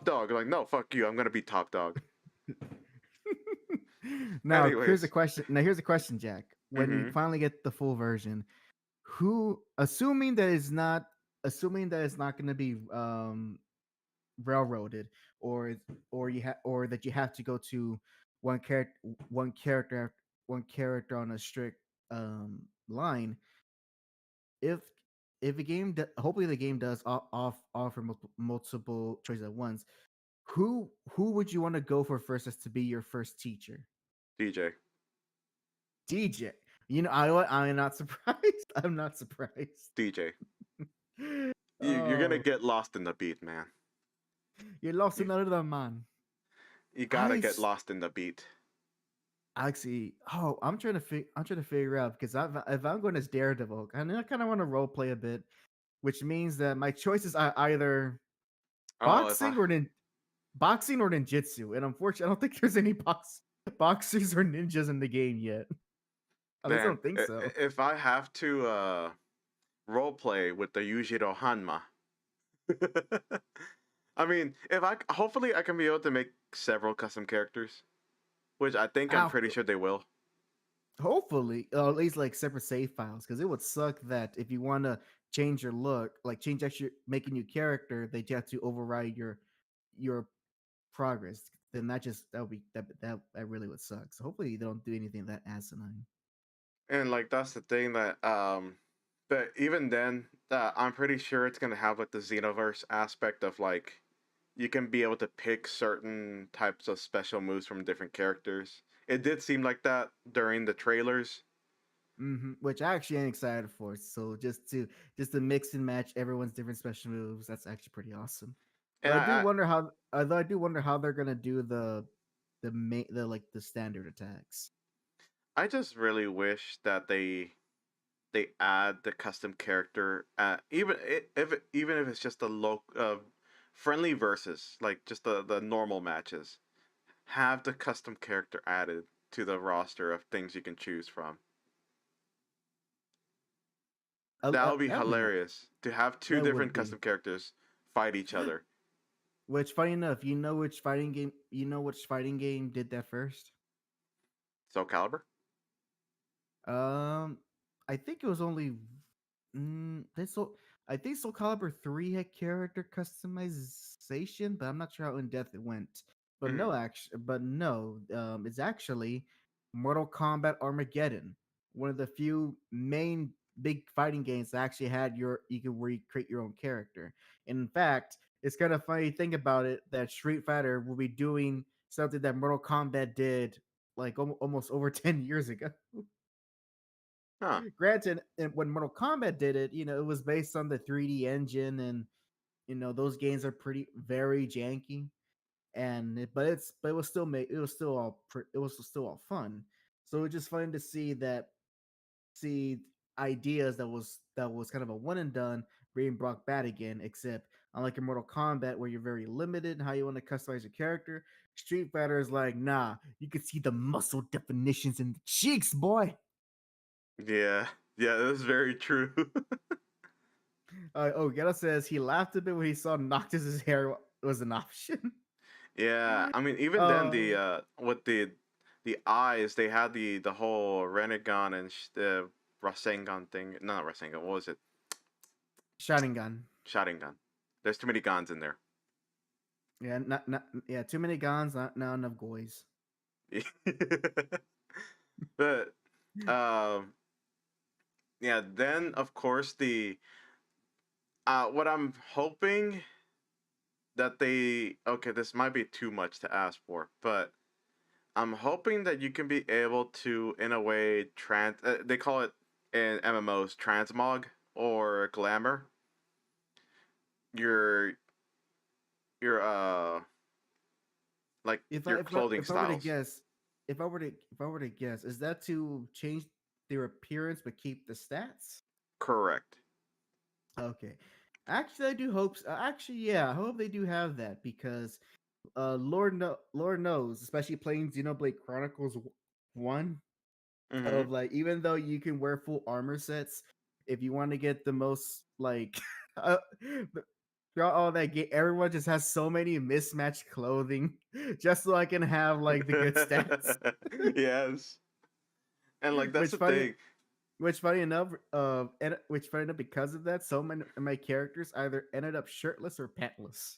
dog." I'm like, no, fuck you. I'm gonna be top dog. Now, here's a Anyways, question. Now, here's a question, Jack. When you mm-hmm. finally get the full version, who, assuming that it's not going to be railroaded, or that you have to go to one character one character one character on a strict line, if a game hopefully the game does offer multiple choices at once, who would you want to go for first as to be your first teacher? DJ. DJ. I'm not surprised. I'm not surprised. DJ. You're gonna Oh, get lost in the beat, man. you're lost You, in another man. you gotta I get lost in the beat. actually, I'm trying to figure out, because if I'm going as Daredevil, I kind of want to role play a bit, which means that my choices are either Oh, if I boxing boxing or ninjutsu. And unfortunately, I don't think there's any boxers or ninjas in the game yet. At least I man, don't think so. if I have to role play with the Yujiro Hanma. I mean, if I hopefully I can be able to make several custom characters, which I think I'm Ow. pretty sure they will. Hopefully, at least like separate save files, because it would suck that if you want to change your look, like change actually make a new character, they have to override your progress. Then that would be that really would suck. So hopefully they don't do anything that asinine. And like that's the thing that but even then, I'm pretty sure it's gonna have like the Xenoverse aspect of like you can be able to pick certain types of special moves from different characters. It did seem like that during the trailers. Which I actually am excited for. So just to mix and match everyone's different special moves, that's actually pretty awesome. And But I do wonder how they're gonna do the standard attacks. I just really wish that they add the custom character, even if it's just a low friendly versus like just the normal matches. Have the custom character added to the roster of things you can choose from. That would be That would be hilarious to have two that different would be. custom characters fight each other. Which, funny enough, which fighting game did that first? Soul Calibur. Um, I think it was only this so I think Soul Calibur 3 had character customization, but I'm not sure how in depth it went. Hmm. But no, it's actually Mortal Kombat Armageddon, one of the few main big fighting games that actually had where you create your own character. And in fact, it's kind of funny to think about it that Street Fighter will be doing something that Mortal Kombat did like almost over 10 years ago. Huh. Granted, when Mortal Kombat did it, it was based on the 3D engine, and those games are very janky. But it was still it was still all fun. So it's just fun to see ideas that was kind of a one and done being brought back again. Except unlike in Mortal Kombat, where you're very limited in how you want to customize your character, Street Fighter is like, nah, you can see the muscle definitions in the cheeks, boy. Yeah. Yeah, that's very true. Geta says he laughed a bit when he saw Noctis's hair was an option. Yeah, I mean, even then, the with the eyes, they had the whole Renegon and the Rasengan thing. No, not Rasengan. What was it? Shining gun. Sharingan. There's too many guns in there. Yeah, yeah, too many guns, not enough goys. But yeah. Then of course the what I'm hoping that this might be too much to ask for, but I'm hoping that you can be able to, in a way, they call it in MMOs transmog or glamour. Your like your clothing styles. If I were to guess, is that to change their appearance but keep the stats? Correct. Okay. Actually, I do hope. Actually, yeah, I hope they do have that because, Lord knows, especially playing Xenoblade Chronicles 1, Mm-hmm. of like, even though you can wear full armor sets, if you want to get the most like, throughout all that game, everyone just has so many mismatched clothing, just so I can have like the good stats. Yes. And like that's Which the thing. Which funny enough, because of that, so many of my characters either ended up shirtless or pantless.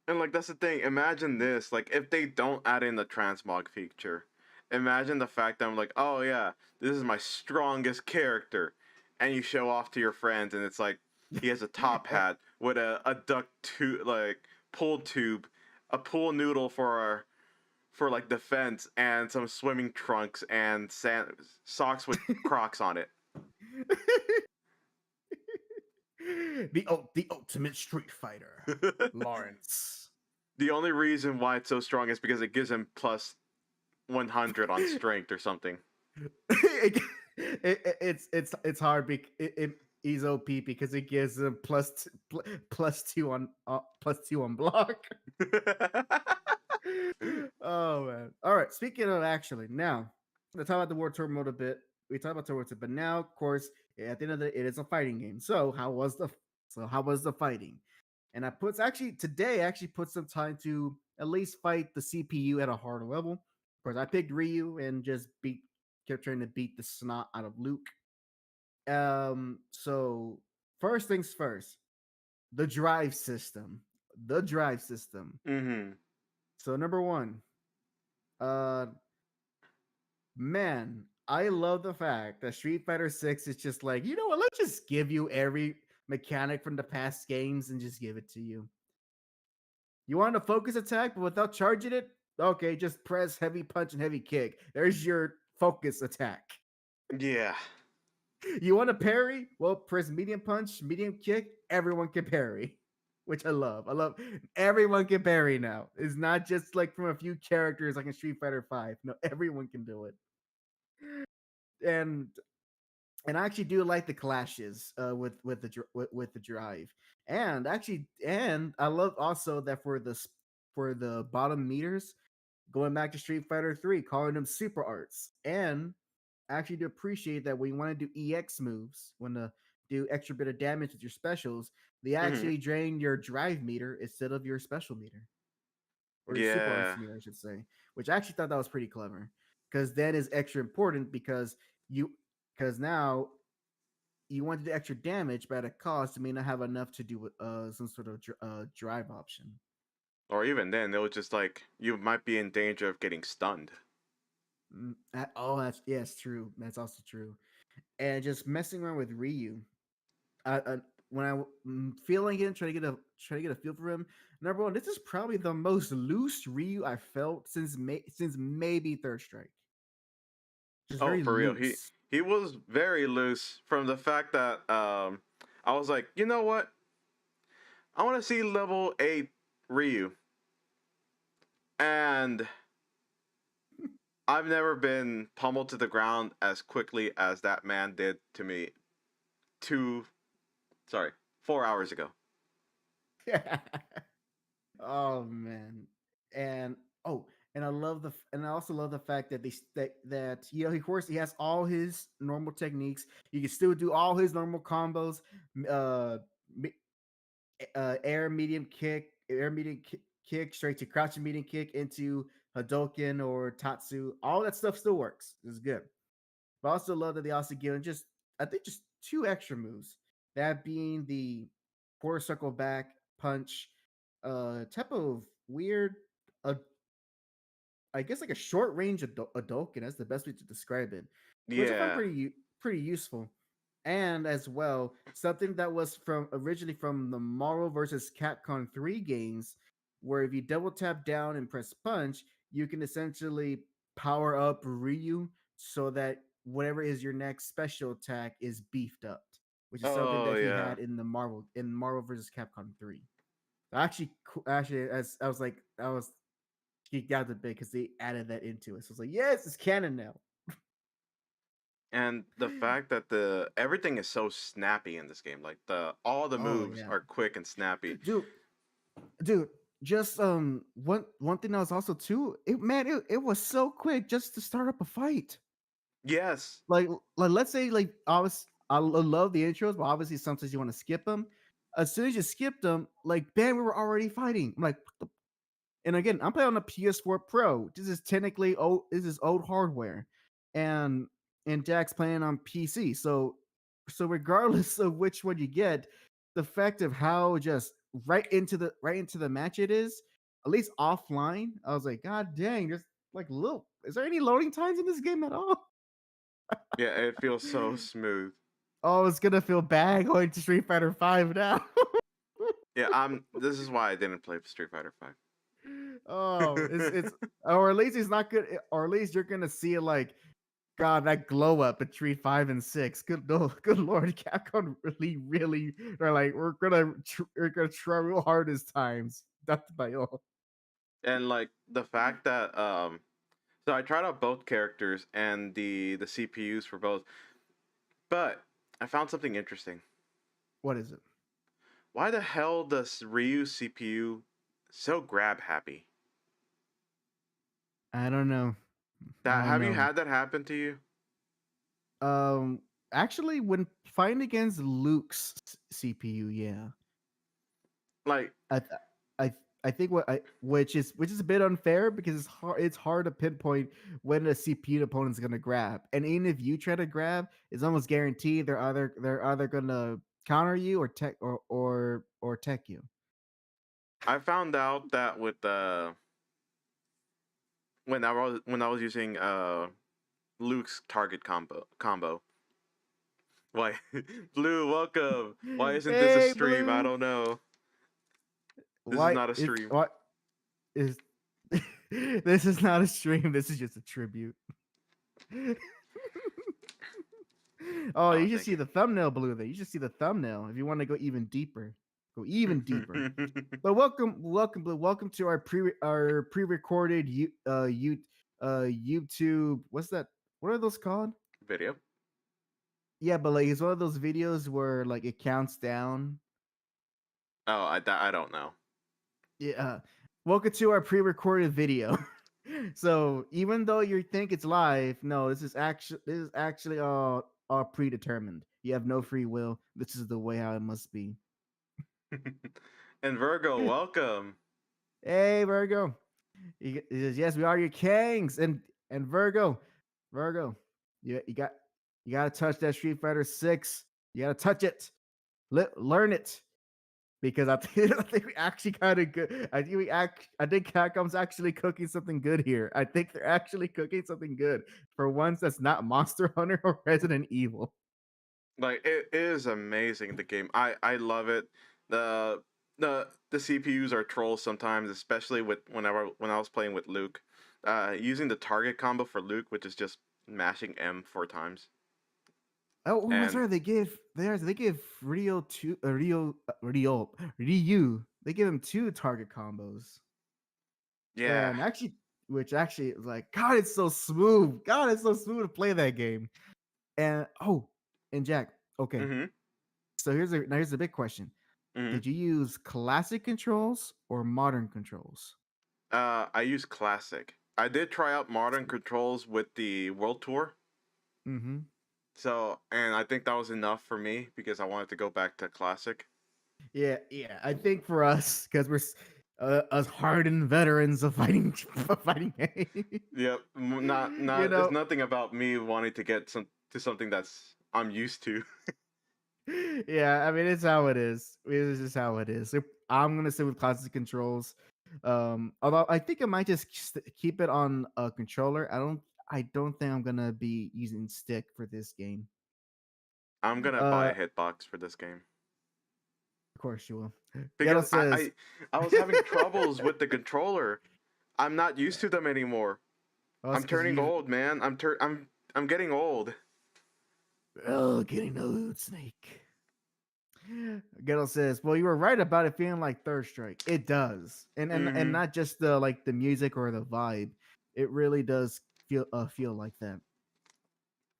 And like that's the thing. Imagine this. Like if they don't add in the transmog feature, imagine the fact that I'm like, oh yeah, this is my strongest character, and you show off to your friends, and it's like he has a top hat with a duck tube, like pool tube, a pool noodle for like defense, and some swimming trunks and socks with Crocs on it. The ultimate Street Fighter, Lawrence. The only reason why it's so strong is because it gives him plus 100 on strength or something. It's hard he's OP because it gives him plus two on block. Oh man! All right. Speaking of actually, now let's talk about the War Tour mode a bit. We talked about the War Tour, but now, of course, at the end of the day, it is a fighting game. So how was the fighting? And today I actually put some time to at least fight the CPU at a harder level. Of course, I picked Ryu and just kept trying to beat the snot out of Luke. So first things first, the drive system. Mm-hmm. So number one, man, I love the fact that Street Fighter 6 is just like, you know what, let's just give you every mechanic from the past games and just give it to you. You want a focus attack, but without charging it? Okay, just press heavy punch and heavy kick. There's your focus attack. Yeah. You want a parry? Well, press medium punch, medium kick. Everyone can parry, which I love. Everyone can parry now. It's not just like from a few characters like in Street Fighter 5. No, everyone can do it. And I actually do like the clashes with the drive, and I love also that for the bottom meters, going back to Street Fighter 3, calling them super arts, and actually do appreciate that when you want to do EX moves, when to do extra bit of damage with your specials, they actually drain your drive meter instead of your special meter, or your super arts meter, I should say, which I actually thought that was pretty clever, because that is extra important because now you want to do extra damage, but at a cost, you may not have enough to do some sort of drive option. Or even then, it was just like you might be in danger of getting stunned. That's true. That's also true. And just messing around with Ryu, when I'm feeling him, trying to get a feel for him. Number one, this is probably the most loose Ryu I felt since maybe Third Strike. Just Oh, very for real. loose. He was very loose from the fact that I was like, you know what? I want to see level 8 Ryu. And I've never been pummeled to the ground as quickly as that man did to me 4 hours ago. Oh man, and oh, and I also love the fact that that you know, of course, he has all his normal techniques. You can still do all his normal combos. Uh, me- air medium kick, straight to crouching medium kick into Hadoken or Tatsu. All that stuff still works. It's good. But I also love that they also give him just, I think, just two extra moves. That being the quarter circle back punch, type of weird, uh, I guess like a short range Adoken. That's the best way to describe it, which I found Yeah. pretty useful. And as well, something that was from originally from the Marvel versus Capcom 3 games, where if you double tap down and press punch, you can essentially power up Ryu so that whatever is your next special attack is beefed up, which is something Oh, that he yeah. had in the Marvel versus Capcom 3. Actually, as I was like, I was geeked out a bit because they added that into it. So I was like, yes, it's canon now. And the fact that the everything is so snappy in this game, like all the Oh moves yeah, are quick and snappy. dude, just one thing that was also too, it was so quick just to start up a fight. Yes. Like let's say like I love the intros, but obviously sometimes you want to skip them. As soon as you skip them, like bam, we were already fighting. I'm like, what the? And again, I'm playing on a PS4 Pro. This is technically old. This is old hardware, and Jack's playing on PC. So regardless of which one you get, the fact of how just right into the match it is, at least offline, I was like, God dang, there's like little. Is there any loading times in this game at all? Yeah, it feels so smooth. Oh, it's gonna feel bad going to Street Fighter Five now. Yeah, this is why I didn't play Street Fighter 5. Oh, it's or at least it's not good, or at least you're gonna see it like, God, that glow up at Street 5 and 6. Good no, good lord, Capcom really they're like, we're gonna try real hard this times. That's by all. And like the fact that so I tried out both characters and the CPUs for both, but I found something interesting. What is it? Why the hell does Ryu CPU so grab happy? I don't know. I That don't have you know. had that happen to you? Um Actually, when fighting against Luke's CPU, yeah. Like I th- I I think which is a bit unfair because it's hard to pinpoint when a CPU opponent's gonna grab, and even if you try to grab, it's almost guaranteed they're either gonna counter you or tech you. I found out that with when I was using Luke's target combo. Why Blue, welcome. Why isn't this a Hey, stream? I Blue. don't know. This is Why not a it's stream. what is this is not a stream. This is just a tribute. Oh, Oh, you should thank see the thumbnail, Blue. There, you should see the thumbnail if you want to go even deeper. Go even deeper. you. But welcome, Blue. Welcome to our pre-recorded YouTube. What's that? What are those called? Video. Yeah, but like it's one of those videos where like it counts down. Oh, I don't know. Yeah. Welcome to our pre-recorded video. So even though you think it's live, no, this is actually all predetermined. You have no free will. This is the way how it must be. And Virgo, welcome. Hey, Virgo. He says, yes, we are your kings. And Virgo, you gotta touch that Street Fighter 6. You gotta touch it. Learn it. Because I think we actually kind of good. I think Capcom's actually cooking something good here. I think they're actually cooking something good for once that's not Monster Hunter or Resident Evil. Like it is amazing the game. I love it. The the CPUs are trolls sometimes, especially with when I was playing with Luke. Using the target combo for Luke, which is just mashing M 4 times. Oh, that's And right. They give Ryu. They give him 2 target combos, yeah. and which is like, God, it's so smooth. God, it's so smooth to play that game. And and Jack, okay. Mm-hmm. So here's a big question. Mm-hmm. Did you use classic controls or modern controls? I use classic. I did try out modern controls with the World Tour. Mm-hmm. So, and I think that was enough for me because I wanted to go back to classic. Yeah. I think for us, because us hardened veterans of fighting of fighting games, Yep. you Not. There's know. nothing about me wanting to get something that's I'm used to. Yeah, I mean it's how it is. It's just how it is. I'm gonna sit with classic controls. Although I think I might just keep it on a controller. I don't think I'm gonna be using stick for this game. I'm gonna buy Uh, a hitbox for this game of course you will. Ghetto because says, I was having troubles with the controller. I'm not used to them anymore. "Oh, it's I'm because turning you old, man. I'm getting old. getting old, Snake." Ghetto says, "Well, you were right about it feeling like Third Strike. It does, and Mm-hmm. not just the music or the vibe. It really does feel like that."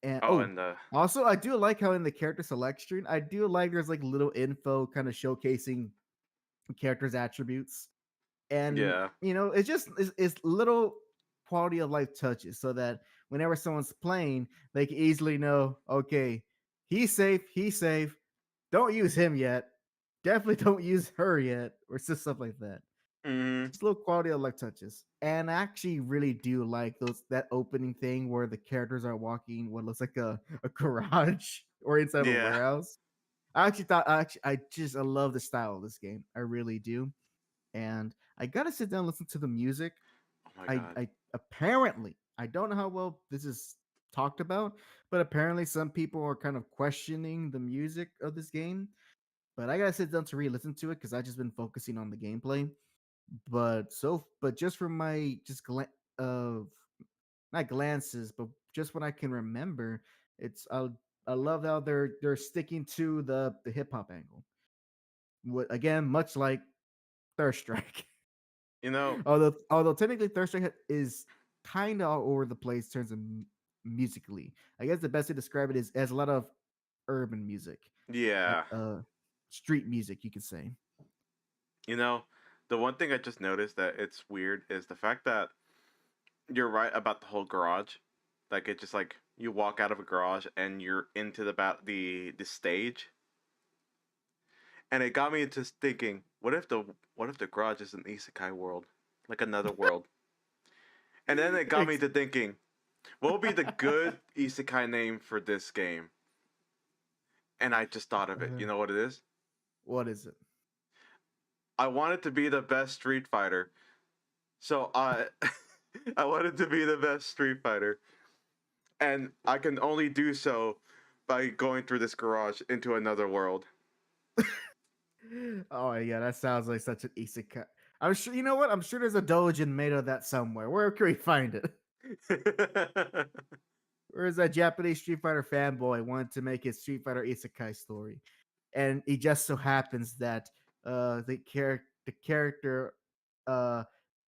And Oh, and also I do like how in the character select screen, I do like there's like little info kind of showcasing characters' attributes, and yeah. it's little quality of life touches so that whenever someone's playing, they can easily know, okay, he's safe, he's safe. Don't use him yet. Definitely don't use her yet, or just stuff like that. Mm-hmm. Just little quality of life touches. And I actually really do like that opening thing where the characters are walking what looks like a garage or inside of a Yeah. warehouse. I love the style of this game. I really do. And I gotta sit down and listen to the music. Oh my I god. I apparently I don't know how well this is talked about, but apparently some people are kind of questioning the music of this game. But I gotta sit down to re-listen to it because I just been focusing on the gameplay. But just from my of not glances, but just what I can remember, I love how they're sticking to the hip hop angle. Again, much like Third Strike. You know, although technically Third Strike is kind of all over the place in terms of musically. I guess the best way to describe it is as a lot of urban music, like yeah. street music, you could say. You know, the one thing I just noticed that it's weird is the fact that you're right about the whole garage. Like it's just like you walk out of a garage and you're into the stage. And it got me into thinking, what if the garage is an isekai world? Like another world. And then it got me Ex- to thinking, what would be the good isekai name for this game? And I just thought of it. uh, You know what it is? what is it? I wanted to be the best Street Fighter. So I I wanted to be the best Street Fighter. And I can only do so by going through this garage into another world. Oh yeah, that sounds like such an isekai. I'm sure you know what? I'm sure there's a doujin made of that somewhere. Where can we find it? Where's that Japanese Street Fighter fanboy wanted to make his Street Fighter isekai story, and it just so happens that the character uh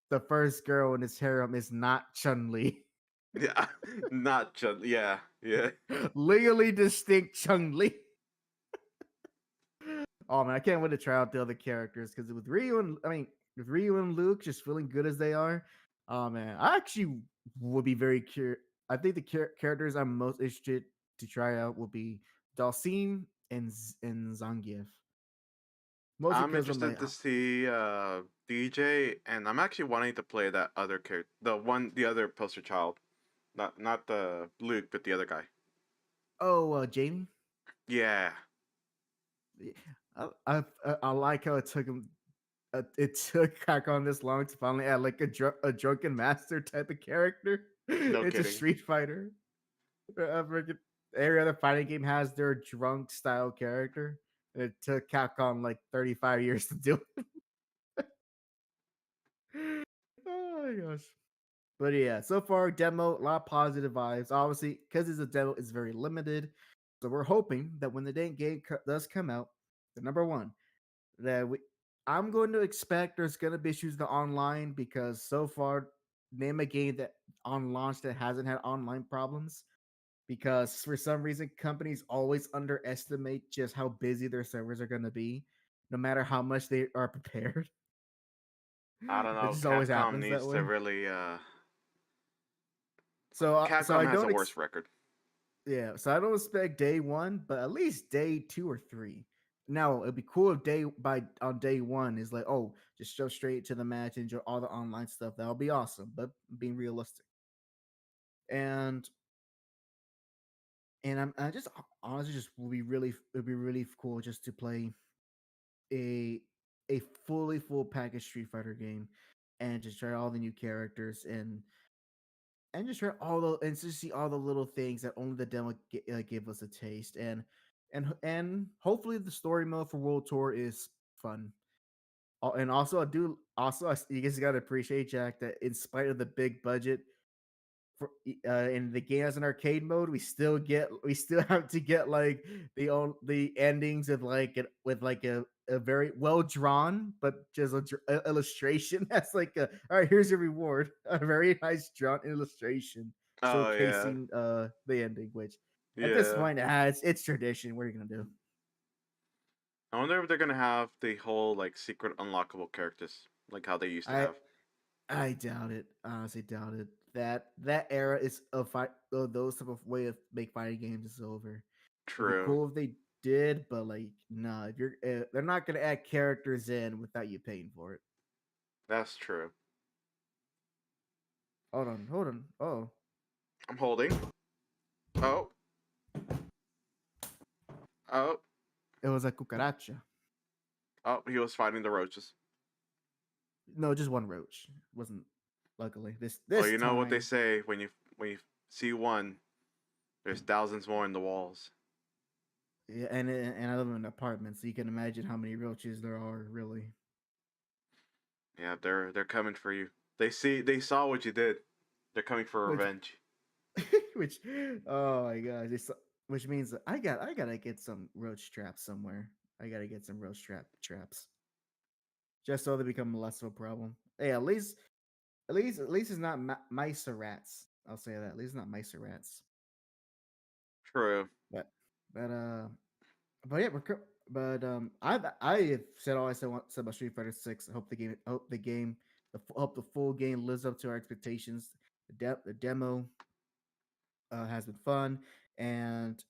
the first girl in his harem is not Chun Li. Yeah, not just yeah, yeah. Legally distinct Chun Li. Oh man, I can't wait to try out the other characters because with Ryu and Luke just feeling good as they are, oh man, I actually would be very curious. I think the characters I'm most interested to try out will be Dalsim and Zangief, mostly I'm because I'm interested like, to see DJ, and I'm actually wanting to play that other character, the other poster child, not the Luke, but the other guy. Jamie. Yeah, Yeah, I like how it took him. It took on this long to finally add like a drunken master type of character no into kidding. Street Fighter. Every other fighting game has their drunk style character. It took Capcom like 35 years to do it. Oh my gosh. But yeah, so far demo, a lot of positive vibes. Obviously, because it's a demo, it's very limited. So we're hoping that when the game does come out, the number one, that I'm going to expect there's going to be issues with the online because so far, name a game that on launch that hasn't had online problems. Because for some reason, companies always underestimate just how busy their servers are going to be, no matter how much they are prepared. I don't It know. just always Capcom happens that needs to way. really. So Capcom I has don't the worst record. yeah, so I don't expect day one, but at least day 2 or 3. Now it'd be cool if on day one is like, oh, just go straight to the match, enjoy all the online stuff. That'll be awesome, but being realistic. And I just honestly just will be really it'd be really cool just to play a a fully full package Street Fighter game and just try all the new characters and just try all the and just see all the little things that only the demo gave us a taste and hopefully the story mode for World Tour is fun. And also you guys got to appreciate Jack that in spite of the big budget in the game as an arcade mode, we still have to get like the endings of like with like a very well drawn but just a illustration that's like all right, here's your reward, a very nice drawn illustration Oh yeah, showcasing the ending, which at this yeah. point it's tradition. What are you gonna do? I wonder if they're gonna have the whole like secret unlockable characters, like how they used to I have. I doubt it. Honestly, doubt it. That era is of fight. Those type of way of make fighting games is over. It'd be True. cool if they did, but like, nah. If you're, they're not gonna add characters in without you paying for it. That's true. Hold on. Oh, I'm holding. Oh, oh, it was a cucaracha. oh. He was fighting the roaches. No, just one roach. It wasn't. Luckily, this Well, this you know what they time. say when you see one, there's thousands more in the walls. Yeah, and I live in an apartment, so you can imagine how many roaches there are. Really. Yeah, they're coming for you. They saw what you did. They're coming for Which revenge. which oh my gosh, which means that I gotta get some roach traps somewhere. I gotta get some roach traps just so they become less of a problem. Hey, at least it's not mice or rats. I'll say that. At least it's not mice or rats. True. But but but yeah, I have said all I said about Street Fighter Six. I hope the full game lives up to our expectations. The demo has been fun, and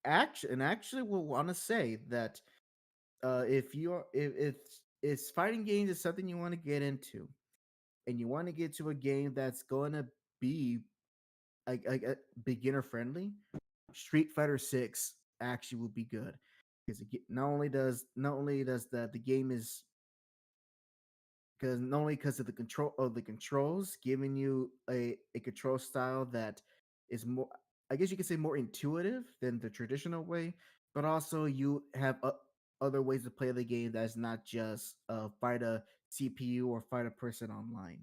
actually will want to say that if you're if it's fighting games is something you want to get into, and you want to get to a game that's going to be like beginner friendly, Street Fighter Six actually will be good because not only does the game is because not only because of the controls, giving you a control style that is more, I guess you could say, more intuitive than the traditional way, but also you have other ways to play the game that's not just fight a CPU or fight a person online.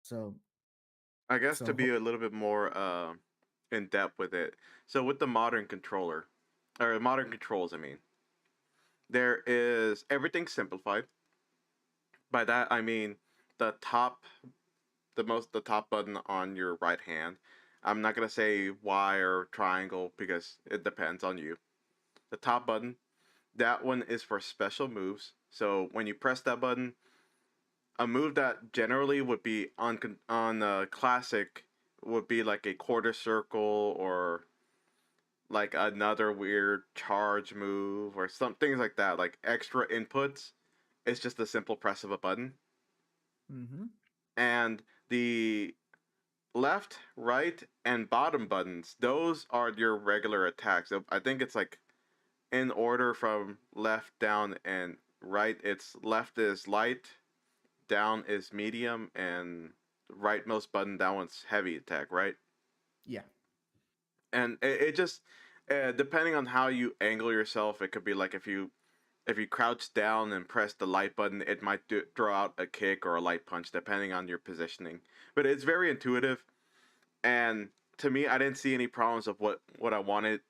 So I guess to so be a little bit more in depth with it. So with the modern controller, or modern controls, I mean, there is everything simplified. By that I mean the top, the top button on your right hand. I'm not gonna say Y or triangle because it depends on you. The top button, that one is for special moves. So when you press that button, a move that generally would be on classic would be like a quarter circle or like another weird charge move or some things like that, like extra inputs. It's just a simple press of a button. hmm And the left, right, and bottom buttons, those are your regular attacks. So I think it's like in order from left, down, and right. It's left is light, down is medium, and rightmost button, that one's heavy attack, right? yeah. And it just, depending on how you angle yourself, it could be like if you if you crouch down and press the light button, it might throw out a kick or a light punch depending on your positioning. But it's very intuitive, and to me, I didn't see any problems of what I wanted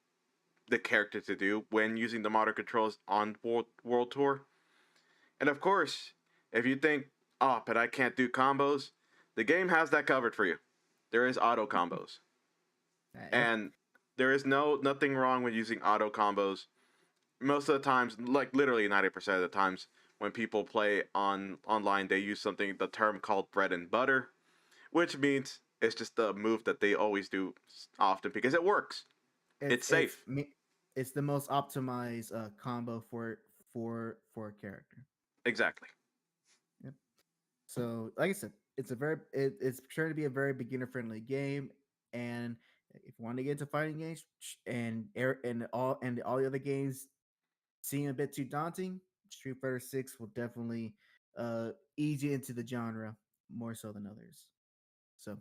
the character to do when using the modern controls on World Tour. And of course, if you think, oh, but I can't do combos, the game has that covered for you. There is auto combos, and there is nothing wrong with using auto combos. Most of the times, like literally 90% of the times, when people play online, they use the term called bread and butter, which means it's just the move that they always do often because it works. It's safe. It's the most optimized combo for a character. Exactly. Yep. So, like I said, it's sure to be a very beginner friendly game, and if you want to get into fighting games and all the other games seem a bit too daunting, Street Fighter 6 will definitely ease you into the genre more so than others. So,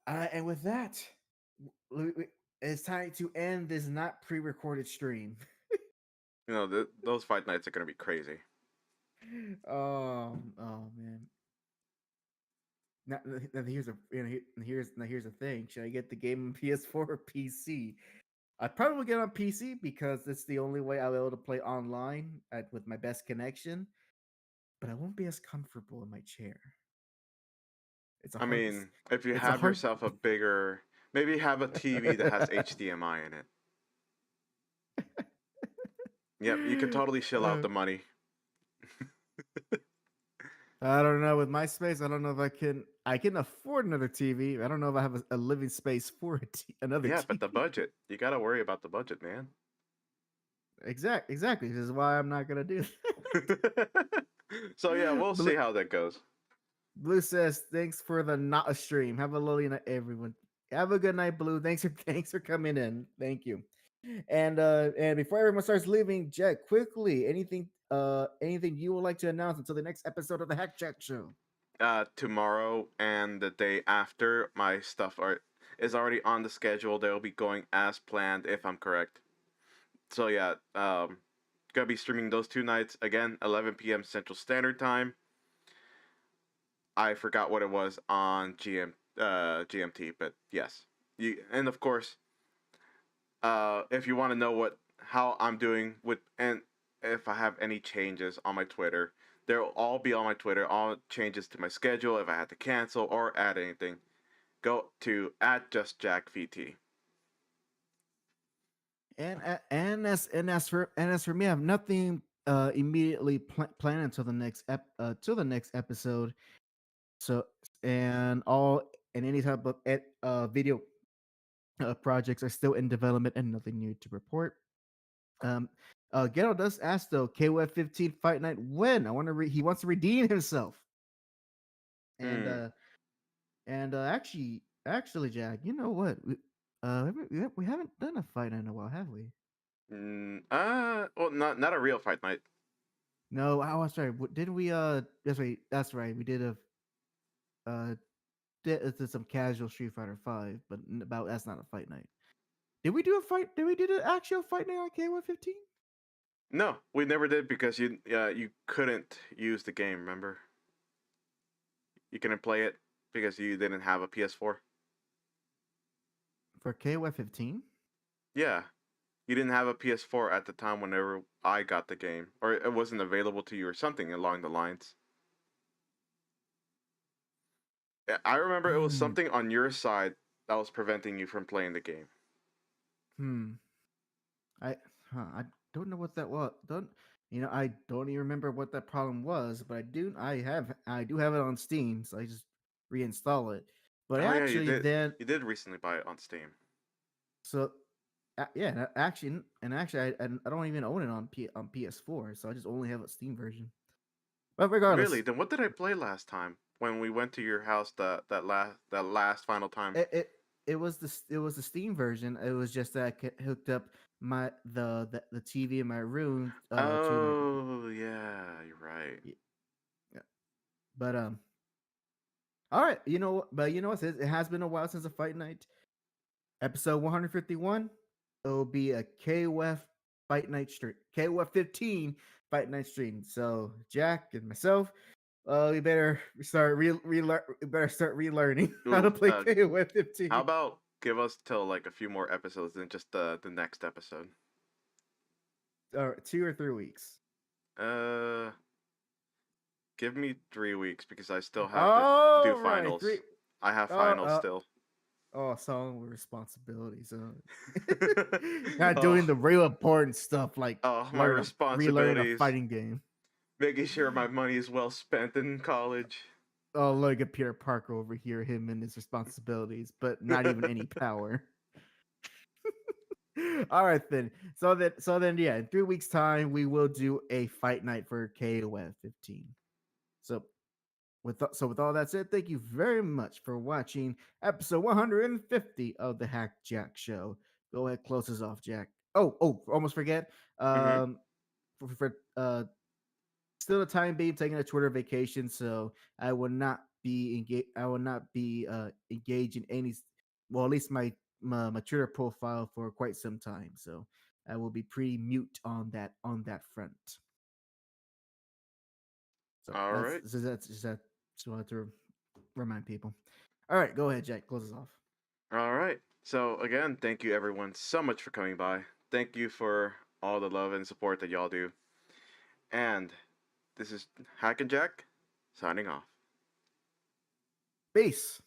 and with that, it's time to end this not pre-recorded stream. Those fight nights are gonna be crazy. Oh man. Now, here's the thing. Should I get the game on PS4 or PC? I'd probably get it on PC because it's the only way I'll be able to play online with my best connection. But I won't be as comfortable in my chair. If you have yourself a bigger, maybe have a TV that has HDMI in it. Yep, you could totally shill out the money. I don't know. With my space, I don't know if I can afford another TV. I don't know if I have a living space for another TV. Yeah, but the budget. You got to worry about the budget, man. Exactly. This is why I'm not going to do that. So, yeah, we'll see how that goes. Blue says, thanks for the not a stream. Have a lovely night, everyone. Have a good night, Blue. Thanks for coming in. Thank you. And before everyone starts leaving, Jack, quickly, anything you would like to announce until the next episode of the JAC Show? Tomorrow and the day after, my stuff is already on the schedule. They'll be going as planned, if I'm correct. So yeah, gonna be streaming those 2 nights again, 11 p.m. Central Standard Time. I forgot what it was on GMT, but yes, and of course, if you want to know how I'm doing and if I have any changes on my Twitter, they'll all be on my Twitter. All changes to my schedule, if I had to cancel or add anything, go to @JustJackVT. And as for me, I have nothing immediately planned until the next episode. So and any type of video projects are still in development and nothing new to report. Ghetto does ask though, KOF 15 Fight Night when? He wants to redeem himself. And actually, Jack, you know what? We haven't done a fight night in a while, have we? Well, not a real fight night. No, I was sorry. Did we? That's right. We did did some casual Street Fighter 5, but that's not a fight night. Did we do a fight? Did we do an actual fight night on KOF 15? No, we never did because you couldn't use the game. Remember, you couldn't play it because you didn't have a PS4. For KOF 15? Yeah, you didn't have a PS4 at the time whenever I got the game, or it wasn't available to you, or something along the lines. I remember it was something on your side that was preventing you from playing the game. I don't know what that was. I don't even remember what that problem was, but I do have it on Steam, so I just reinstall it. But actually, you did recently buy it on Steam. So, yeah, actually, I don't even own it on PS4, so I just only have a Steam version. But regardless, really, then what did I play last time when we went to your house that last final time? It was the Steam version. It was just that I hooked up the TV in my room. Yeah, you're right. Yeah. But all right, it has been a while since a fight night. Episode 151. It will be a KOF Fight Night stream. KOF 15 Fight Night stream. So Jack and myself, we better start relearning how to Ooh, play KOF 15. How about give us till like a few more episodes than just the next episode? 2 or 3 weeks. Give me 3 weeks because I still have to Oh, do right, finals. 3. I have finals still. Oh, some responsibilities. Not doing the real important stuff like Oh, my relearning a responsibilities. fighting game. Making sure my money is well spent in college. Oh, look at Peter Parker over here, him and his responsibilities, but not even any power. All right, then. So then, yeah, in 3 weeks' time, we will do a fight night for KOF 15. So with all that said, thank you very much for watching episode 150 of the Hack Jack Show. Go ahead, close us off, Jack. Oh, almost forget. Mhm. For still the time being taking a Twitter vacation, so I will not be engaged in any, well, at least my Twitter profile for quite some time. So I will be pretty mute on that front. So All right. that's just wanted to remind people. All right, go ahead, Jack. Close us off. All right. So again, thank you everyone so much for coming by. Thank you for all the love and support that y'all do. And this is Hack and Jack signing off. Peace.